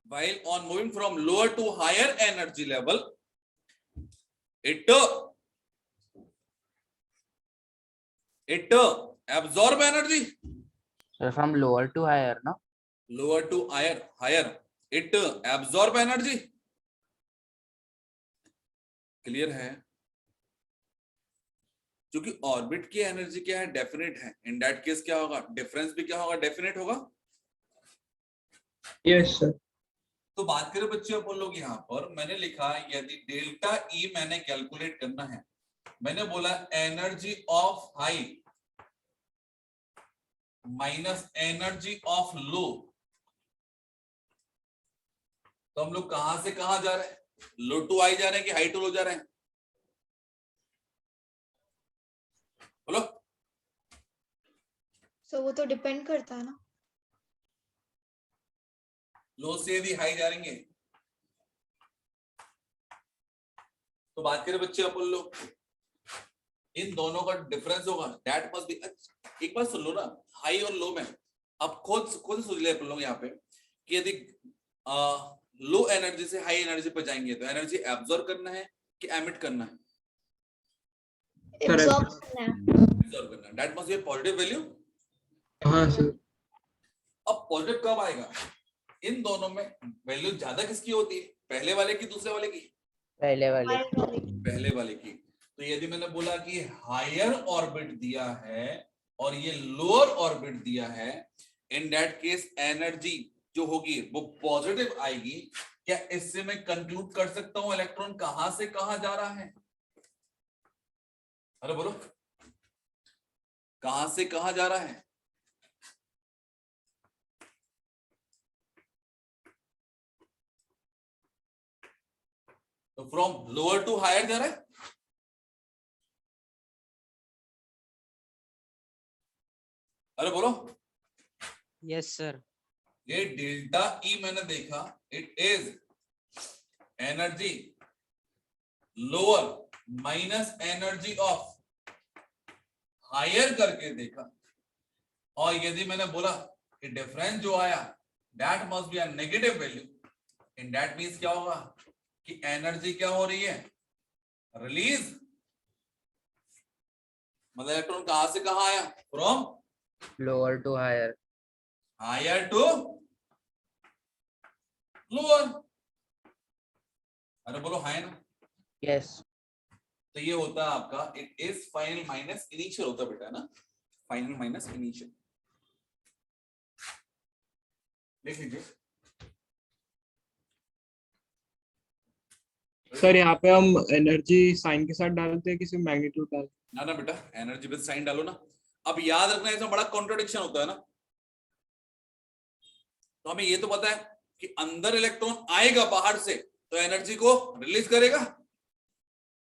while on moving from lower to higher energy level, it absorb energy, sir from lower to higher ना। lower to higher it absorb energy। Clear है? क्योंकि orbit की energy क्या है? Definite है। इन that case क्या होगा? Difference भी क्या होगा? डेफिनेट होगा। Yes sir. तो बात करें बच्चों अपन लोग, यहाँ पर मैंने लिखा यदि डेल्टा ई मैंने कैलकुलेट करना है, मैंने बोला energy of high minus energy of low, तो हम लोग कहां से कहां जा रहे हैं? लो टू हाई जा रहे हैं कि हाई टू लो जा रहे हैं? बोलो। सो वो तो डिपेंड करता है ना। लो से यदि हाई जा रहेंगे तो बात करें बच्चे अपन लोग, इन दोनों का डिफरेंस होगा, दैट मस्ट बी। एक बात सुन लो ना, हाई और लो में अब खुद सोच ले अपन लोग यहाँ पे कि यदि लो एनर्जी से हाई एनर्जी पर जाएंगे तो एनर्जी एब्जॉर्ब करना है कि एमिट करना है? एब्जॉर्ब करना है। एब्जॉर्ब करना है। That must B positive value. हाँ सर। अब पॉजिटिव कब आएगा? इन दोनों में वैल्यू ज्यादा किसकी होती है? पहले वाले की, दूसरे वाले की? पहले वाले। पहले वाले की। तो यदि मैंने बोला कि हायर ऑर्बिट दिया है और ये लोअर ऑर्बिट दिया है, इन दैट केस एनर्जी जो होगी वो पॉजिटिव आएगी। क्या इससे मैं कंक्लूड कर सकता हूं इलेक्ट्रॉन कहां से कहां जा रहा है? अरे बोलो, कहां से कहां जा रहा है? तो फ्रॉम लोअर टू हायर जा रहा है। अरे बोलो। Yes, sir. ये डेल्टा ई मैंने देखा, it is energy lower minus energy of higher करके देखा, और यदि मैंने बोला कि डिफरेंस जो आया that must be a negative value, in that means क्या होगा कि एनर्जी क्या हो रही है? रिलीज। मतलब इलेक्ट्रॉन कहां से कहां आया? From lower to higher. Higher to lower. अरे बोलो हाई ना। यस। तो ये होता है आपका, it is final minus initial होता है बेटा ना, फाइनल माइनस इनिशियल। देख लीजिए सर यहाँ पे हम एनर्जी साइन के साथ डालते हैं कि सिर्फ मैग्नीट्यूड डालते ना ना बेटा, एनर्जी विद साइन डालो ना। अब याद रखना इसमें बड़ा कॉन्ट्रडिक्शन होता है ना। तो हमें ये तो पता है कि अंदर इलेक्ट्रॉन आएगा बाहर से तो एनर्जी को रिलीज करेगा। हैं?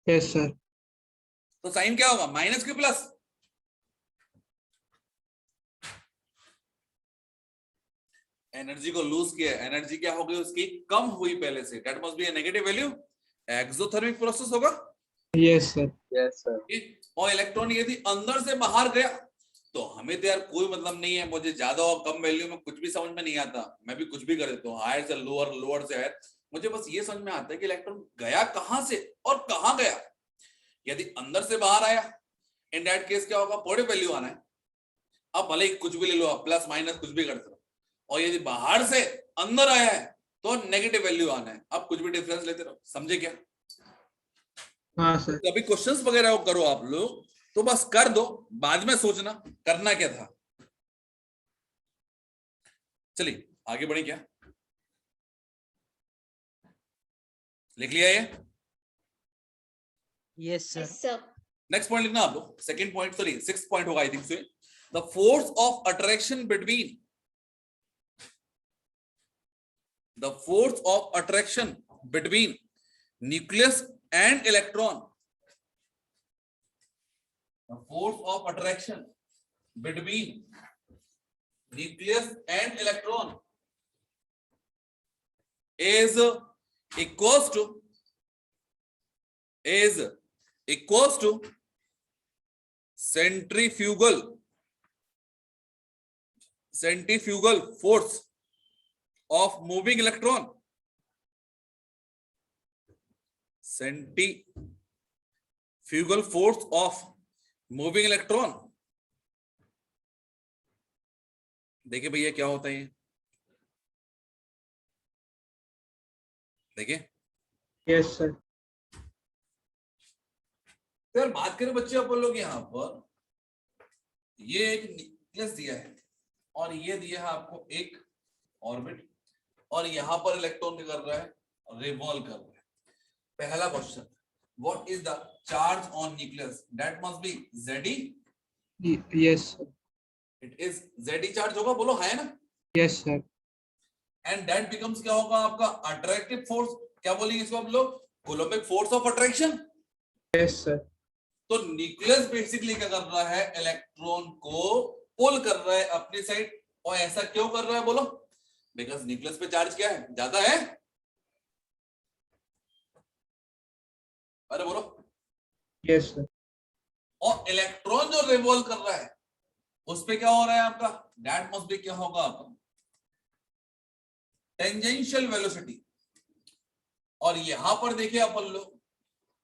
Yes sir. तो साइन क्या होगा? माइनस की प्लस। एनर्जी को लूज किया, एनर्जी क्या हो गई उसकी? कम हुई पहले से, that must be a negative value. Exothermic process होगा। Yes sir. Yes sir. और इलेक्ट्रॉन यदि अंदर से बाहर गया तो हमें तो यार कोई मतलब नहीं है, मुझे ज्यादा और कम वैल्यू में कुछ भी समझ में नहीं आता, मैं भी कुछ भी कर देता हूँ, हायर से लोअर, लोअर से हायर, मुझे बस ये समझ में आता है कि इलेक्ट्रॉन गया कहां से और कहां गया। यदि अंदर से बाहर आया, इन दैट केस क्या होगा, पॉजिटिव वैल्यू आना है। अब भले ही कुछ भी ले लो, आप प्लस माइनस कुछ भी करते रहो। और यदि बाहर से अंदर आया है तो नेगेटिव वैल्यू आना है। आप कुछ भी डिफरेंस लेते रहो, समझे क्या? हाँ सर। कभी क्वेश्चंस वगैरह करो आप लोग तो बस कर दो, बाद में सोचना करना क्या था। चलिए आगे बढ़े। क्या लिख लिया ये? Yes, sir. Yes, sir. Next point लिखना आप लोग। Second point, sorry 6th point होगा I think so. The force of attraction between, the force of attraction between nucleus and electron, the force of attraction between nucleus and electron is equals to centrifugal force of moving electron, centrifugal force of moving electron। देखिए भैया क्या होता है ये, देखिए। Yes sir. तो बात करें बच्चे अपन लोग यहाँ पर, ये एक न्यूक्लियस दिया है और ये दिया है आपको एक ऑर्बिट, और यहाँ पर इलेक्ट्रॉन क्या कर रहा है, रिवॉल्व कर रहा है। पहला question, what is the charge on nucleus? That must B Ze। Yes sir. It is Ze charge होगा, बोलो है ना? Yes sir. And that becomes क्या होगा आपका अट्रैक्टिव फोर्स। क्या बोलेंगे इसको आप लोग? Coulombic force of attraction. Yes sir. तो न्यूक्लियस बेसिकली क्या कर रहा है, इलेक्ट्रॉन को पुल कर रहा है अपनी साइड। और ऐसा क्यों कर रहा है बोलो? बिकॉज न्यूक्लियस पे चार्ज क्या है, ज्यादा है। अरे बोलो। Yes sir. और इलेक्ट्रॉन जो रिवॉल्व कर रहा है उस पे क्या हो रहा है आपका, दैट मस्ट बी क्या होगा आपका टेंजेंशियल वेलोसिटी। और यहां पर देखिए अपन लोग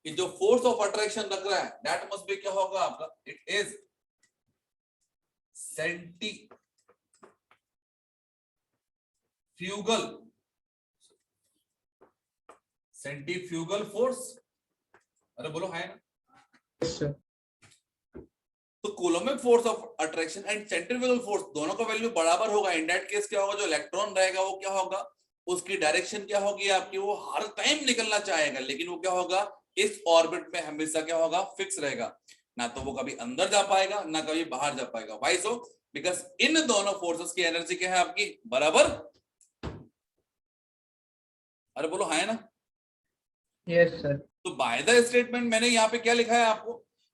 कि जो फोर्स ऑफ अट्रैक्शन रख रहा है दैट मस्ट बी क्या होगा आपका, इट इज सेंट्रीफ्यूगल फोर्स। अरे बोलो है ना? Yes sir. तो coulombic force of attraction and centrifugal force दोनों का वैल्यू बराबर होगा। इन दैट केस क्या होगा, जो इलेक्ट्रॉन रहेगा वो क्या होगा, उसकी डायरेक्शन क्या होगी आपकी, वो हर टाइम निकलना चाहेगा, लेकिन वो क्या होगा, इस ऑर्बिट में हमेशा क्या होगा, फिक्स रहेगा। ना तो वो कभी अंदर जा पाएगा ना कभी बाहर जा पाएगा। Why so? बिकॉज इन दोनों फोर्सेस की एनर्जी क्या है आपकी, बराबर। अरे बोलो है ना? Yes sir. तो बाय द स्टेटमेंट मैंने यहाँ पे क्या लिखा है आपको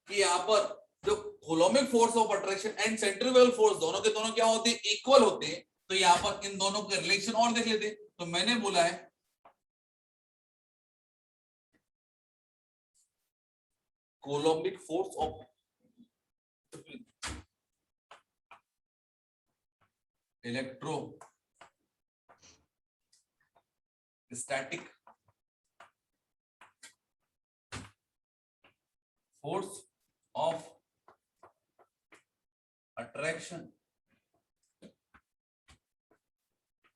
कि यहाँ पर जो coulombic force of attraction and centrifugal force दोनों के दोनों क्या होते हैं, इक्वल होते हैं। तो यहाँ पर इन दोनों के रिलेशन और देख लेते। तो मैंने बोला है coulombic force of electrostatic force of attraction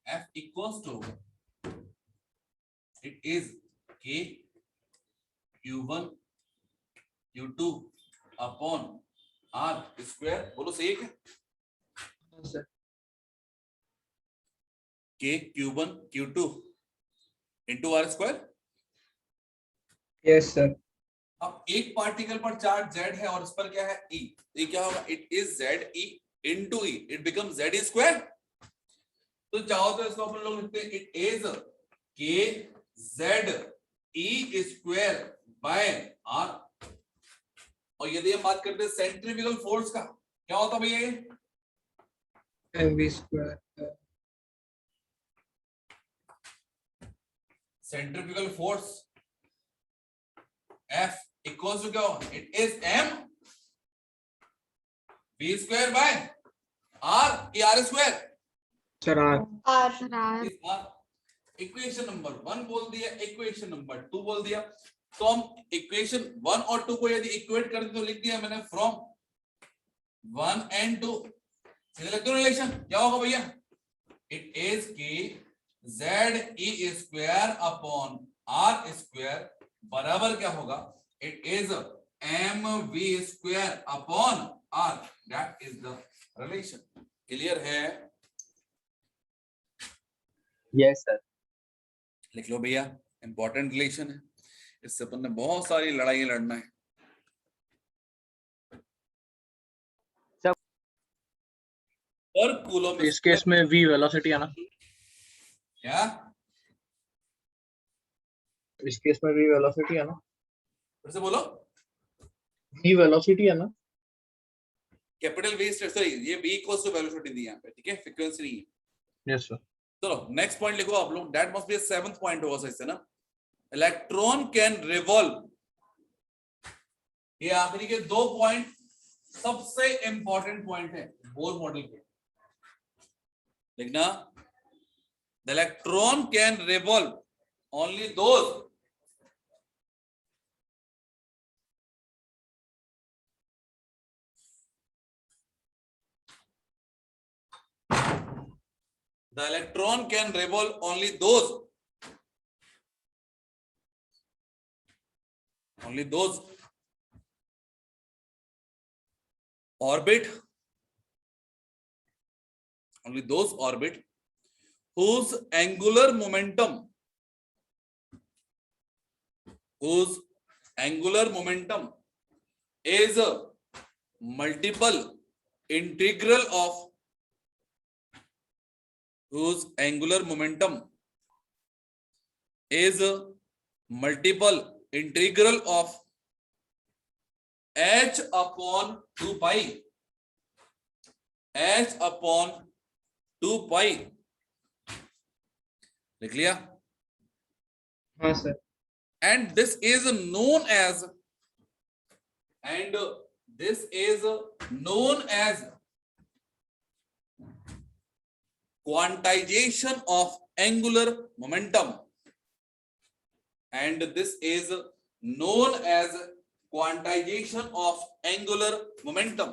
F equals to, it is K Q1 Q2 upon R square। बोलो सही है क्या? Sir. K Q1 Q2 into R square। Yes sir. अब एक पार्टिकल पर चार्ज Z है और इस पर क्या है E, ये क्या होगा, it is ZE into E, it become Z square. तो चाहो तो इसको अपन लोग लिखते हैं it is KZE square by R। और यदि हम बात करते हैं सेंट्रीफ्यूगल फोर्स का, क्या होता भैया ये, MV square. Centrifugal force F equals to क्या होगा, it is MV square by R, R square sir R. R. Is R। Equation number 1 बोल दिया, इक्वेशन नंबर 2 बोल दिया। तो हम इक्वेशन 1 और 2 को यदि इक्वेट करें तो लिख दिया मैंने फ्रॉम 1 and 2 सीधे रिलेशन क्या होगा भैया, इट इज कि ZE square upon R square बराबर क्या होगा, it is MV square upon R, that is the relation. Clear है? Yes sir. लिख लो भैया, इंपॉर्टेंट रिलेशन है, इससे अपन ने बहुत सारी लड़ाई लड़ना है। सब पर कूलम इस केस में v वेलोसिटी है ना, क्या, इस केस में v वेलोसिटी है ना, फिर से बोलो, v वेलोसिटी है ना। कैपिटल V सॉरी ये V इक्वल्स टू वेलोसिटी दी यहाँ पे, ठीक है, फ्रीक्वेंसी नहीं है। Yes sir. चलो नेक्स्ट पॉइंट लिखो आप लोग, that must B 7th point होगा सही से ना, इलेक्ट्रॉन कैन रिवॉल्व। ये आखिरी के 2 पॉइंट सबसे इंपॉर्टेंट पॉइंट है बोर मॉडल के, लिखना, the electron can revolve only those the electron can revolve only those orbit whose angular momentum is a multiple integral of whose angular momentum is a multiple integral of h upon 2 pi, h upon 2 pi। लिख लिया? हाँ sir. And this is known as quantization of angular momentum, and this is known as quantization of angular momentum।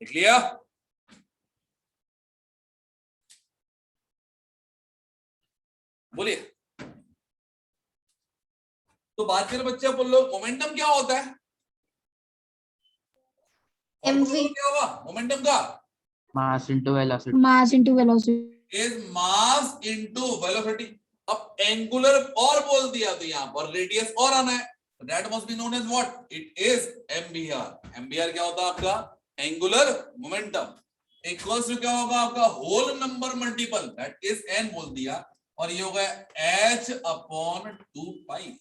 Clear? बोलिए। तो बात करें बच्चे अपन लोग, momentum क्या होता है? MV क्या होगा मोमेंटम का? Mass into velocity. mass into velocity is mass into velocity. अब एंगुलर और बोल दिया तो यहाँ पर रेडियस और आना है, that must be known as what, it is MVR. MVR क्या होता है आपका? Angular momentum. इक्वल्स टू क्या होगा आपका? Whole number multiple, that is n बोल दिया, और ये होगा h upon 2 pi,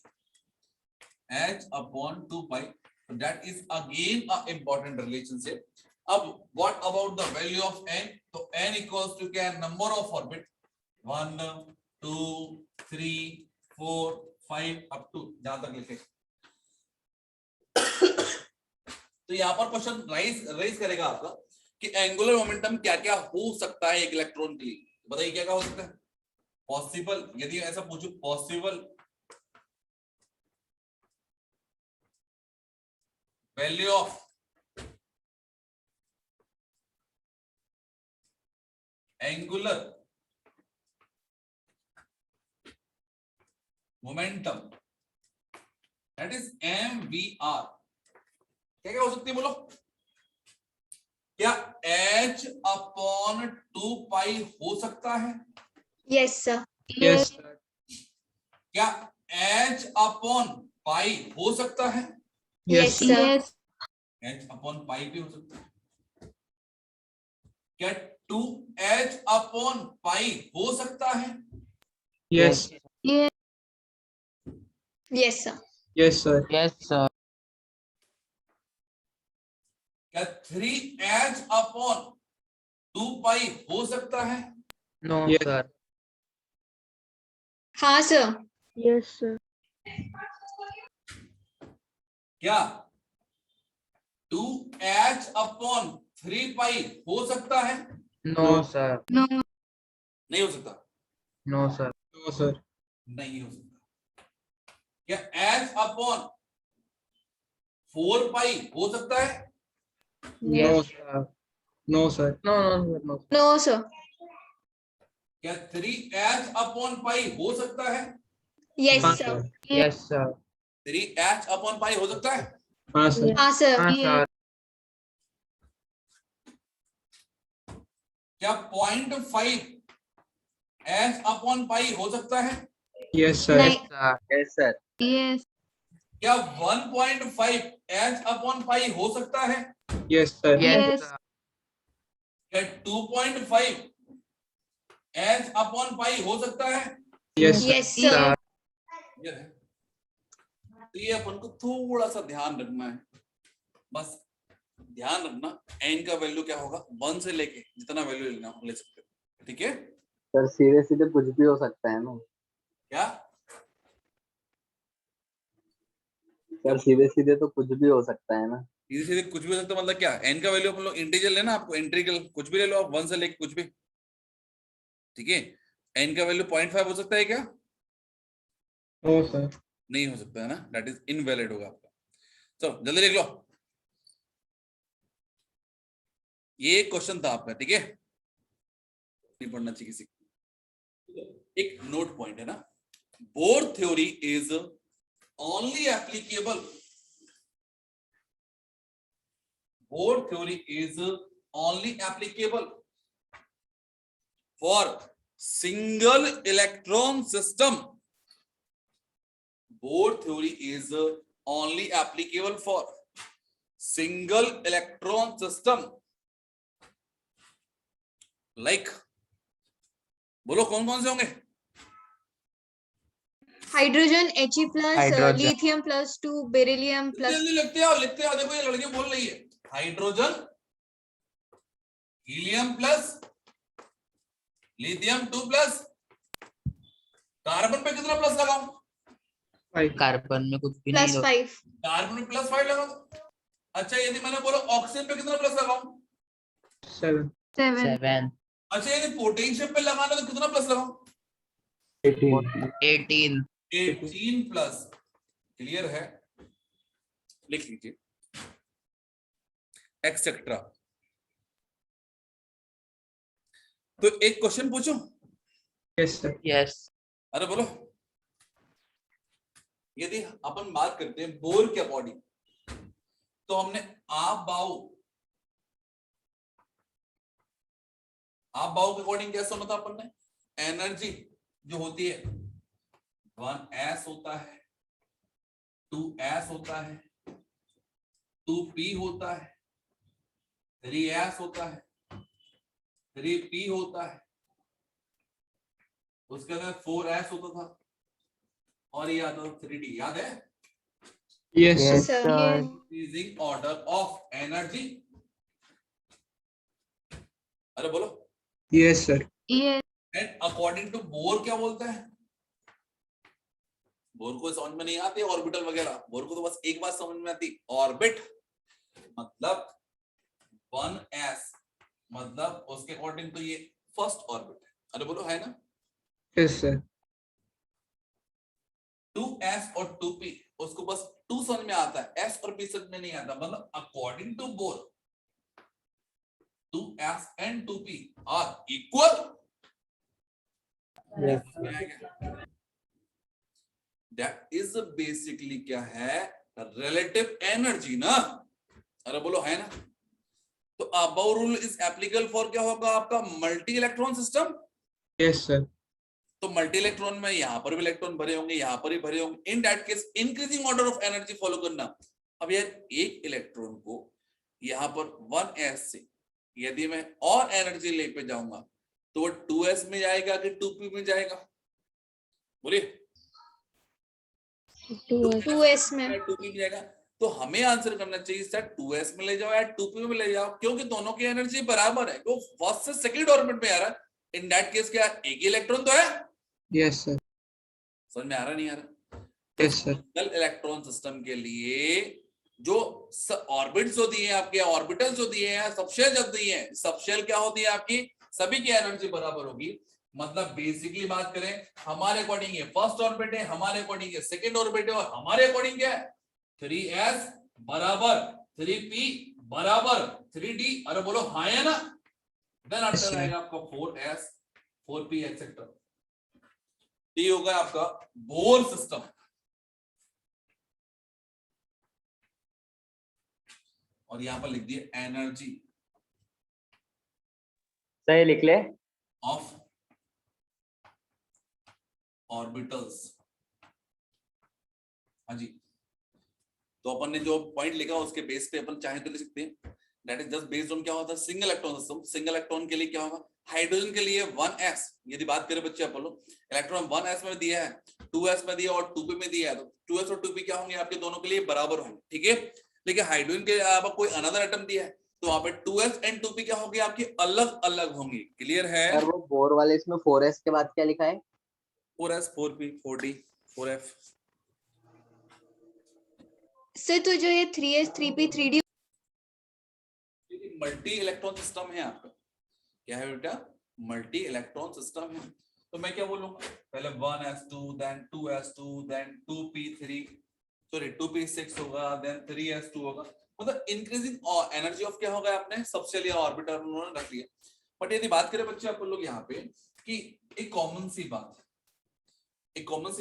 h upon 2 pi. That is again a important relationship. अब what about the value of n? तो n इक्वल्स टू क्या है? Number of orbit, 1 2 3 4 5 up to जहां तक लिखे। तो यहाँ पर क्वेश्चन राइज करेगा आपका कि एंगुलर मोमेंटम क्या क्या हो सकता है एक इलेक्ट्रॉन के लिए, बताइए क्या क्या हो सकता है पॉसिबल। यदि ऐसा पूछूं possible value of angular momentum, that is MVR, क्या क्या हो सकती है बोलो? क्या h अपॉन 2 पाई हो सकता है? yes sir yes sir. क्या h अपॉन पाई हो सकता है? yes sir h upon pi भी हो सकता है। क्या 2h अपॉन पाई हो सकता है? Yes yes sir yes sir. Yes sir. क्या 3h अपॉन 2 पाई हो सकता है? No Yes. सर। हाँ sir Yes, sir. क्या 2h अपॉन 3 पाई हो सकता है? No sir. no नहीं हो सकता, No, sir. No, sir. नहीं हो सकता। क्या एच अपॉन 4 पाई हो सकता है? No, sir. No, sir. No, no, sir. No. No, sir. क्या 3h अपॉन पाई हो सकता है? Yes, हाँ, sir. Yes, sir. 3h upon pi हो सकता है? हाँ sir. हाँ, sir. हाँ, sir. क्या 0.5 h अपॉन पाई हो सकता है? Yes sir. नहीं। Sir. Yes, sir. Yes. क्या 1.5 h अपॉन पाई हो सकता है? Yes sir. Yes, Yes. sir. क्या 2.5 h अपॉन पाई हो सकता है? Yes sir. Yes, sir. ये है। तो ये अपन को थोड़ा सा ध्यान रखना है, बस ध्यान रखना n का वैल्यू क्या होगा, 1 से लेके जितना वैल्यू लेना हो ले सकते हो, ठीक है? सर सीधे सीधे कुछ भी हो सकता है ना। क्या सर सीधे सीधे तो कुछ भी हो सकता है ना। सीधे सीधे कुछ भी हो सकता है, मतलब क्या, n का वैल्यू अपन लोग इंटीजर लेना, आपको इंटीग्रल कुछ भी ले लो आप, 1 से लेके कुछ भी, ठीक है? n का वैल्यू 0.5 हो सकता है क्या? No sir. नहीं हो सकता है ना, दैट इज इनवैलिड होगा आपका। चलो जल्दी लिख लो, ये क्वेश्चन था आपका, ठीक है? नहीं पढ़ना चाहिए किसी को। एक नोट पॉइंट है ना, bore theory is only applicable, bore theory is only applicable for single electron system, Bohr theory is only applicable for single electron system. Like, बोलो कौन कौन से होंगे? Hydrogen, He plus, Hydrogen. lithium plus 2, beryllium plus. जल्दी लिखते आओ, देखो ये लड़की बोल रही है, hydrogen, helium plus, lithium 2 plus, carbon पे कितना प्लस लगाऊं? कार्बन में कुछ भी Plus नहीं 5. कार्बन में +5 लगाऊं। अच्छा यदि मैंने बोला ऑक्सीजन पे कितना प्लस लगाऊं? 7. 7. 7 अच्छा यदि पोटेशियम पे लगाना तो कितना प्लस लगाऊं? 18 18 प्लस, क्लियर है? लिख लीजिए एक्सेट्रा। तो एक क्वेश्चन पूछूं? Yes, sir. Yes. अरे बोलो, यदि अपन बात करते हैं बोर के अकॉर्डिंग, तो हमने आप बाउ के अकॉर्डिंग क्या सुना था अपन ने? एनर्जी जो होती है 1s होता है, 2s होता है, 2p होता है, 3s होता है, 3p होता है, उसके अंदर 4s होता था, और ये आता था 3d, याद है? Yes sir. Sir. Yeah. Increasing order of energy. अरे बोलो, Yes sir. Yes. And according to Bohr क्या बोलता है? बोर को समझ में नहीं आती ऑर्बिटल वगैरह, बोर को तो बस एक बात समझ में आती, ऑर्बिट मतलब 1s, मतलब उसके अकॉर्डिंग तो ये फर्स्ट ऑर्बिट है। अरे बोलो, है ना? Yes sir. 2s और 2p, उसको बस 2 समझ में आता है, s और p समझ में नहीं आता, मतलब according to Bohr 2s and 2p are equal। That is basically क्या है? रिलेटिव एनर्जी ना। अरे बोलो, है ना? तो Aufbau rule is applicable for क्या होगा आपका? Multi electron system. Yes sir. तो मल्टी इलेक्ट्रॉन में यहां पर भी इलेक्ट्रॉन भरे होंगे, यहां पर भी भरे होंगे, इन that case increasing order of energy follow करना। अब यार एक इलेक्ट्रॉन को यहां पर 1s से यदि मैं और एनर्जी ले पे जाऊंगा तो वो 2s में जाएगा कि 2p में जाएगा? बोलिए। 2s में। 2p में जाएगा। तो हमें आंसर करना चाहिए सर 2s में ले जाओ या 2p में ले जाओ, क्योंकि दोनों की एनर्जी बराबर है, तो फर्स्ट से सेकंड ऑर्बिट में आ रहा है। इन दैट केस क्या एक ही इलेक्ट्रॉन तो है? Yes sir. समझ में आ रहा नहीं आ रहा? Yes sir. Single electron system के लिए जो ऑर्बिट्स जो दिए हैं आपके, ऑर्बिटल्स जो दिए हैं, सबशेल जो दिए हैं, सबशेल क्या होती है आपकी? सभी की एनर्जी बराबर होगी, मतलब बेसिकली बात करें हमारे अकॉर्डिंग ये फर्स्ट ऑर्बिट है, हमारे अकॉर्डिंग ये सेकंड ऑर्बिट है, और हमारे अकॉर्डिंग क्या है 3s बराबर 3p बराबर 3d। अरे बोलो हाँ है ना। देन आंसर आएगा आपका 4s 4p एक्सेट्रा। ये होगा आपका बोर सिस्टम। और यहां पर लिख दिए एनर्जी सही लिख ले। Of orbitals. हाँ जी, तो अपन ने जो पॉइंट लिखा उसके बेस पे अपन चाहे तो लिख सकते हैं। That is just based on क्या होता है single electron system. Single electron के लिए क्या होगा, हाइड्रोजन के लिए 1s, यदि बात करें बच्चे अपन लोग, इलेक्ट्रॉन 1s में दिया है, 2s में दिया और 2p में दिया है, तो 2s और 2p क्या होंगे आपके दोनों के लिए बराबर होंगे, ठीक है। लेकिन हाइड्रोजन के अलावा कोई अनदर एटम दिया है तो वहां पे 2s एंड 2p क्या होंगे आपके अलग अलग होंगे। क्लियर है। और वो बोर वाले इसमें 4s के बाद क्या लिखा है? 4s 4p 4d 4f। Sir तो जो ये 3s 3p 3d multi electron system है आपका। क्या है बेटा, मल्टी इलेक्ट्रॉन सिस्टम है। तो मैं क्या बोलूं, पहले 1s2 then 2s2 then 2p3 sorry 2p6 होगा, देन 3s2 होगा। मतलब इंक्रीजिंग एनर्जी ऑफ क्या होगा आपने सबसे लिया ऑर्बिटर उन्होंने रख लिया। बट यदि बात करें बच्चे आप लोग यहाँ पे कि एक कॉमन सी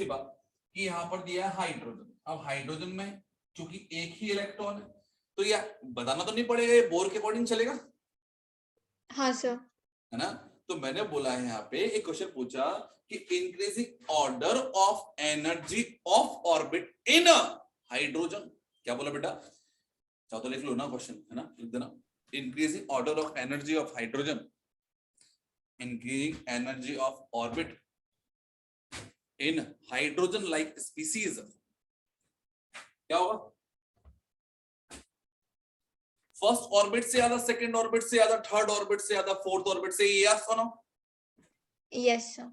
बात कि यहाँ पर दिया है हाइड्रोजन। अब हाइड्रोजन में चूंकि एक ही इलेक्ट्रॉन है तो यह बताना तो नहीं पड़ेगा, ये बोर के अकॉर्डिंग चलेगा, हाँ सर है ना। तो मैंने बोला है यहाँ पे एक क्वेश्चन पूछा कि increasing order of energy of orbit in hydrogen. क्या बोला बेटा, चाहो तो लिख लो ना क्वेश्चन, है ना, लिख देना। Increasing order of energy of hydrogen, increasing energy of orbit in hydrogen like species. क्या होगा, फर्स्ट ऑर्बिट से ज्यादा, सेकंड ऑर्बिट से ज्यादा, थर्ड ऑर्बिट से ज्यादा, फोर्थ ऑर्बिट से, यस और नो? Yes sir.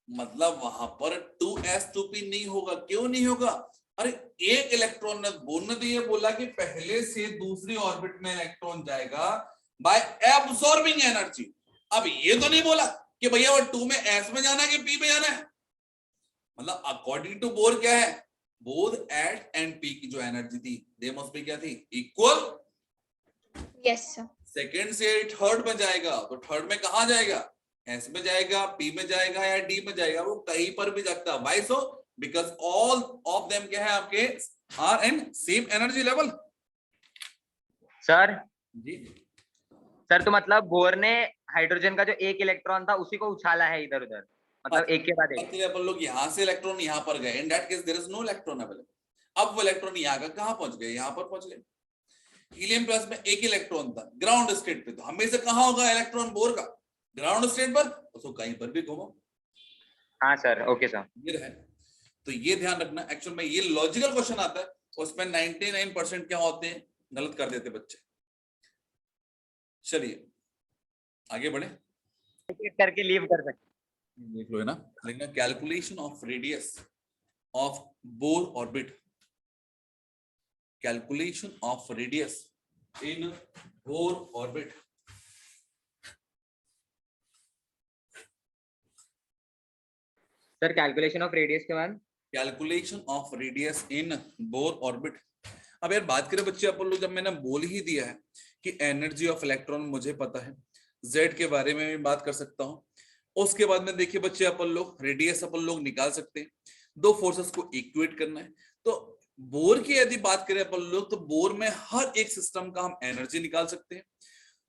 मतलब वहां पर 2s 2p नहीं होगा। क्यों नहीं होगा, अरे एक इलेक्ट्रॉन ने बोलने दिए, बोला कि पहले से दूसरी ऑर्बिट में इलेक्ट्रॉन जाएगा बाय एब्सॉर्बिंग एनर्जी। अब ये तो नहीं बोला कि भैया वो 2 में s में जाना है कि p में जाना है। मतलब अकॉर्डिंग टू बोर क्या है, बोथ एट एंड p की जो एनर्जी थी दे मस्ट बी क्या थी, इक्वल। Yes sir. सेकेंड से थर्ड में जाएगा तो थर्ड में कहां जाएगा, एस में जाएगा, पी में जाएगा या डी में जाएगा, वो कहीं पर भी जाता है। Why so, because all of them क्या है आपके are in same energy level. Sir जी सर तो मतलब बोर ने हाइड्रोजन का जो एक इलेक्ट्रॉन था उसी को उछाला है इधर उधर, मतलब एक के बाद एक। अपन लोग यहाँ से इलेक्ट्रॉन यहाँ पर गए, in that case there is no electron available. अब वो इलेक्ट्रॉन यहाँ का कहां पहुंच गए, यहाँ पर पहुंच गए। हीलियम प्लस में एक इलेक्ट्रॉन था ग्राउंड स्टेट पे, तो हमेशा कहां होगा इलेक्ट्रॉन बोर का, ग्राउंड स्टेट पर, उसको कहीं पर भी घुमाओ। हाँ सर, ओके सर। ये है, तो ये ध्यान रखना। एक्चुअल में ये लॉजिकल क्वेश्चन आता है, उसमें 99% क्या होते हैं, गलत कर देते बच्चे। चलिए आगे बढ़े, करके लीव कर सकते। देख लो है ना, लिखना calculation of radius of Bohr orbit, calculation of radius in Bohr orbit। Sir calculation of radius के बाद calculation of radius in Bohr orbit. अब यार बात करें बच्चे अपन लोग, जब मैंने बोल ही दिया है कि एनर्जी ऑफ इलेक्ट्रॉन मुझे पता है, जेड के बारे में भी बात कर सकता हूं, उसके बाद में देखिए बच्चे अपन लोग रेडियस अपन लोग निकाल सकते हैं। दो फोर्सेस को इक्वेट करना है। तो बोर की यदि बात करें अपन लोग, तो बोर में हर एक सिस्टम का हम एनर्जी निकाल सकते हैं।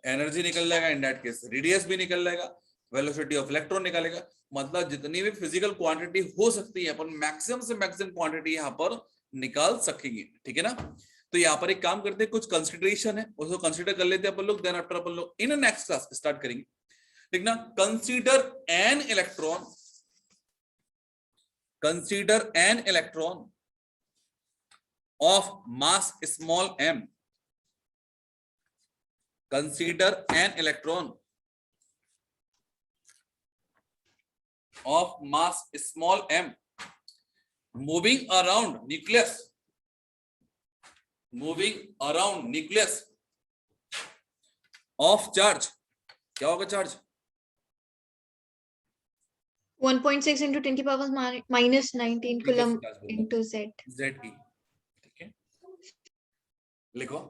एनर्जी निकल जाएगा, इन दैट केस रेडियस भी निकल जाएगा, वेलोसिटी ऑफ इलेक्ट्रॉन निकालेगा। मतलब जितनी भी फिजिकल क्वांटिटी हो सकती है अपन मैक्सिमम से मैक्सिमम क्वांटिटी यहाँ पर निकाल सकेंगे, ठीक है ना। तो यहाँ पर एक काम करते हैं, कुछ कंसिडरेशन है उसको कंसिडर कर लेते हैं अपन लोग, देन आफ्टर अपन लोग इन नेक्स्ट क्लास स्टार्ट करेंगे। ठीक ना, consider an electron, consider an electron of mass small m, consider an electron of mass small m moving around nucleus, moving around nucleus of charge। क्या होगा charge, 1.6 into 10 की power minus 19 coulomb charge बोल रहा into Z. ZE, ठीक है, लिखो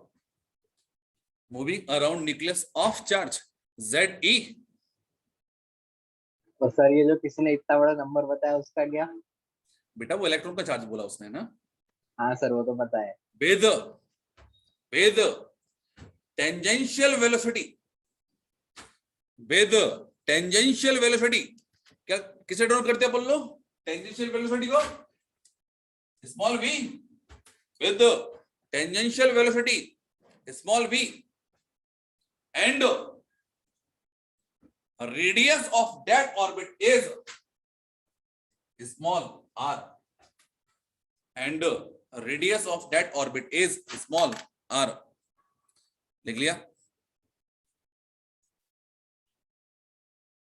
moving around nucleus of charge ZE। और sir ये जो किसी ने इतना बड़ा नंबर बताया उसका क्या? बेटा वो इलेक्ट्रॉन का चार्ज बोला उसने ना। हाँ सर वो तो पता है। with tangential velocity, क्या किसे डिनोट करते हैं अपन लोग टेंजेंशियल वेलोसिटी को? Small v with tangential velocity small v and radius of that orbit is small r, and radius of that orbit is small r। लिख लिया?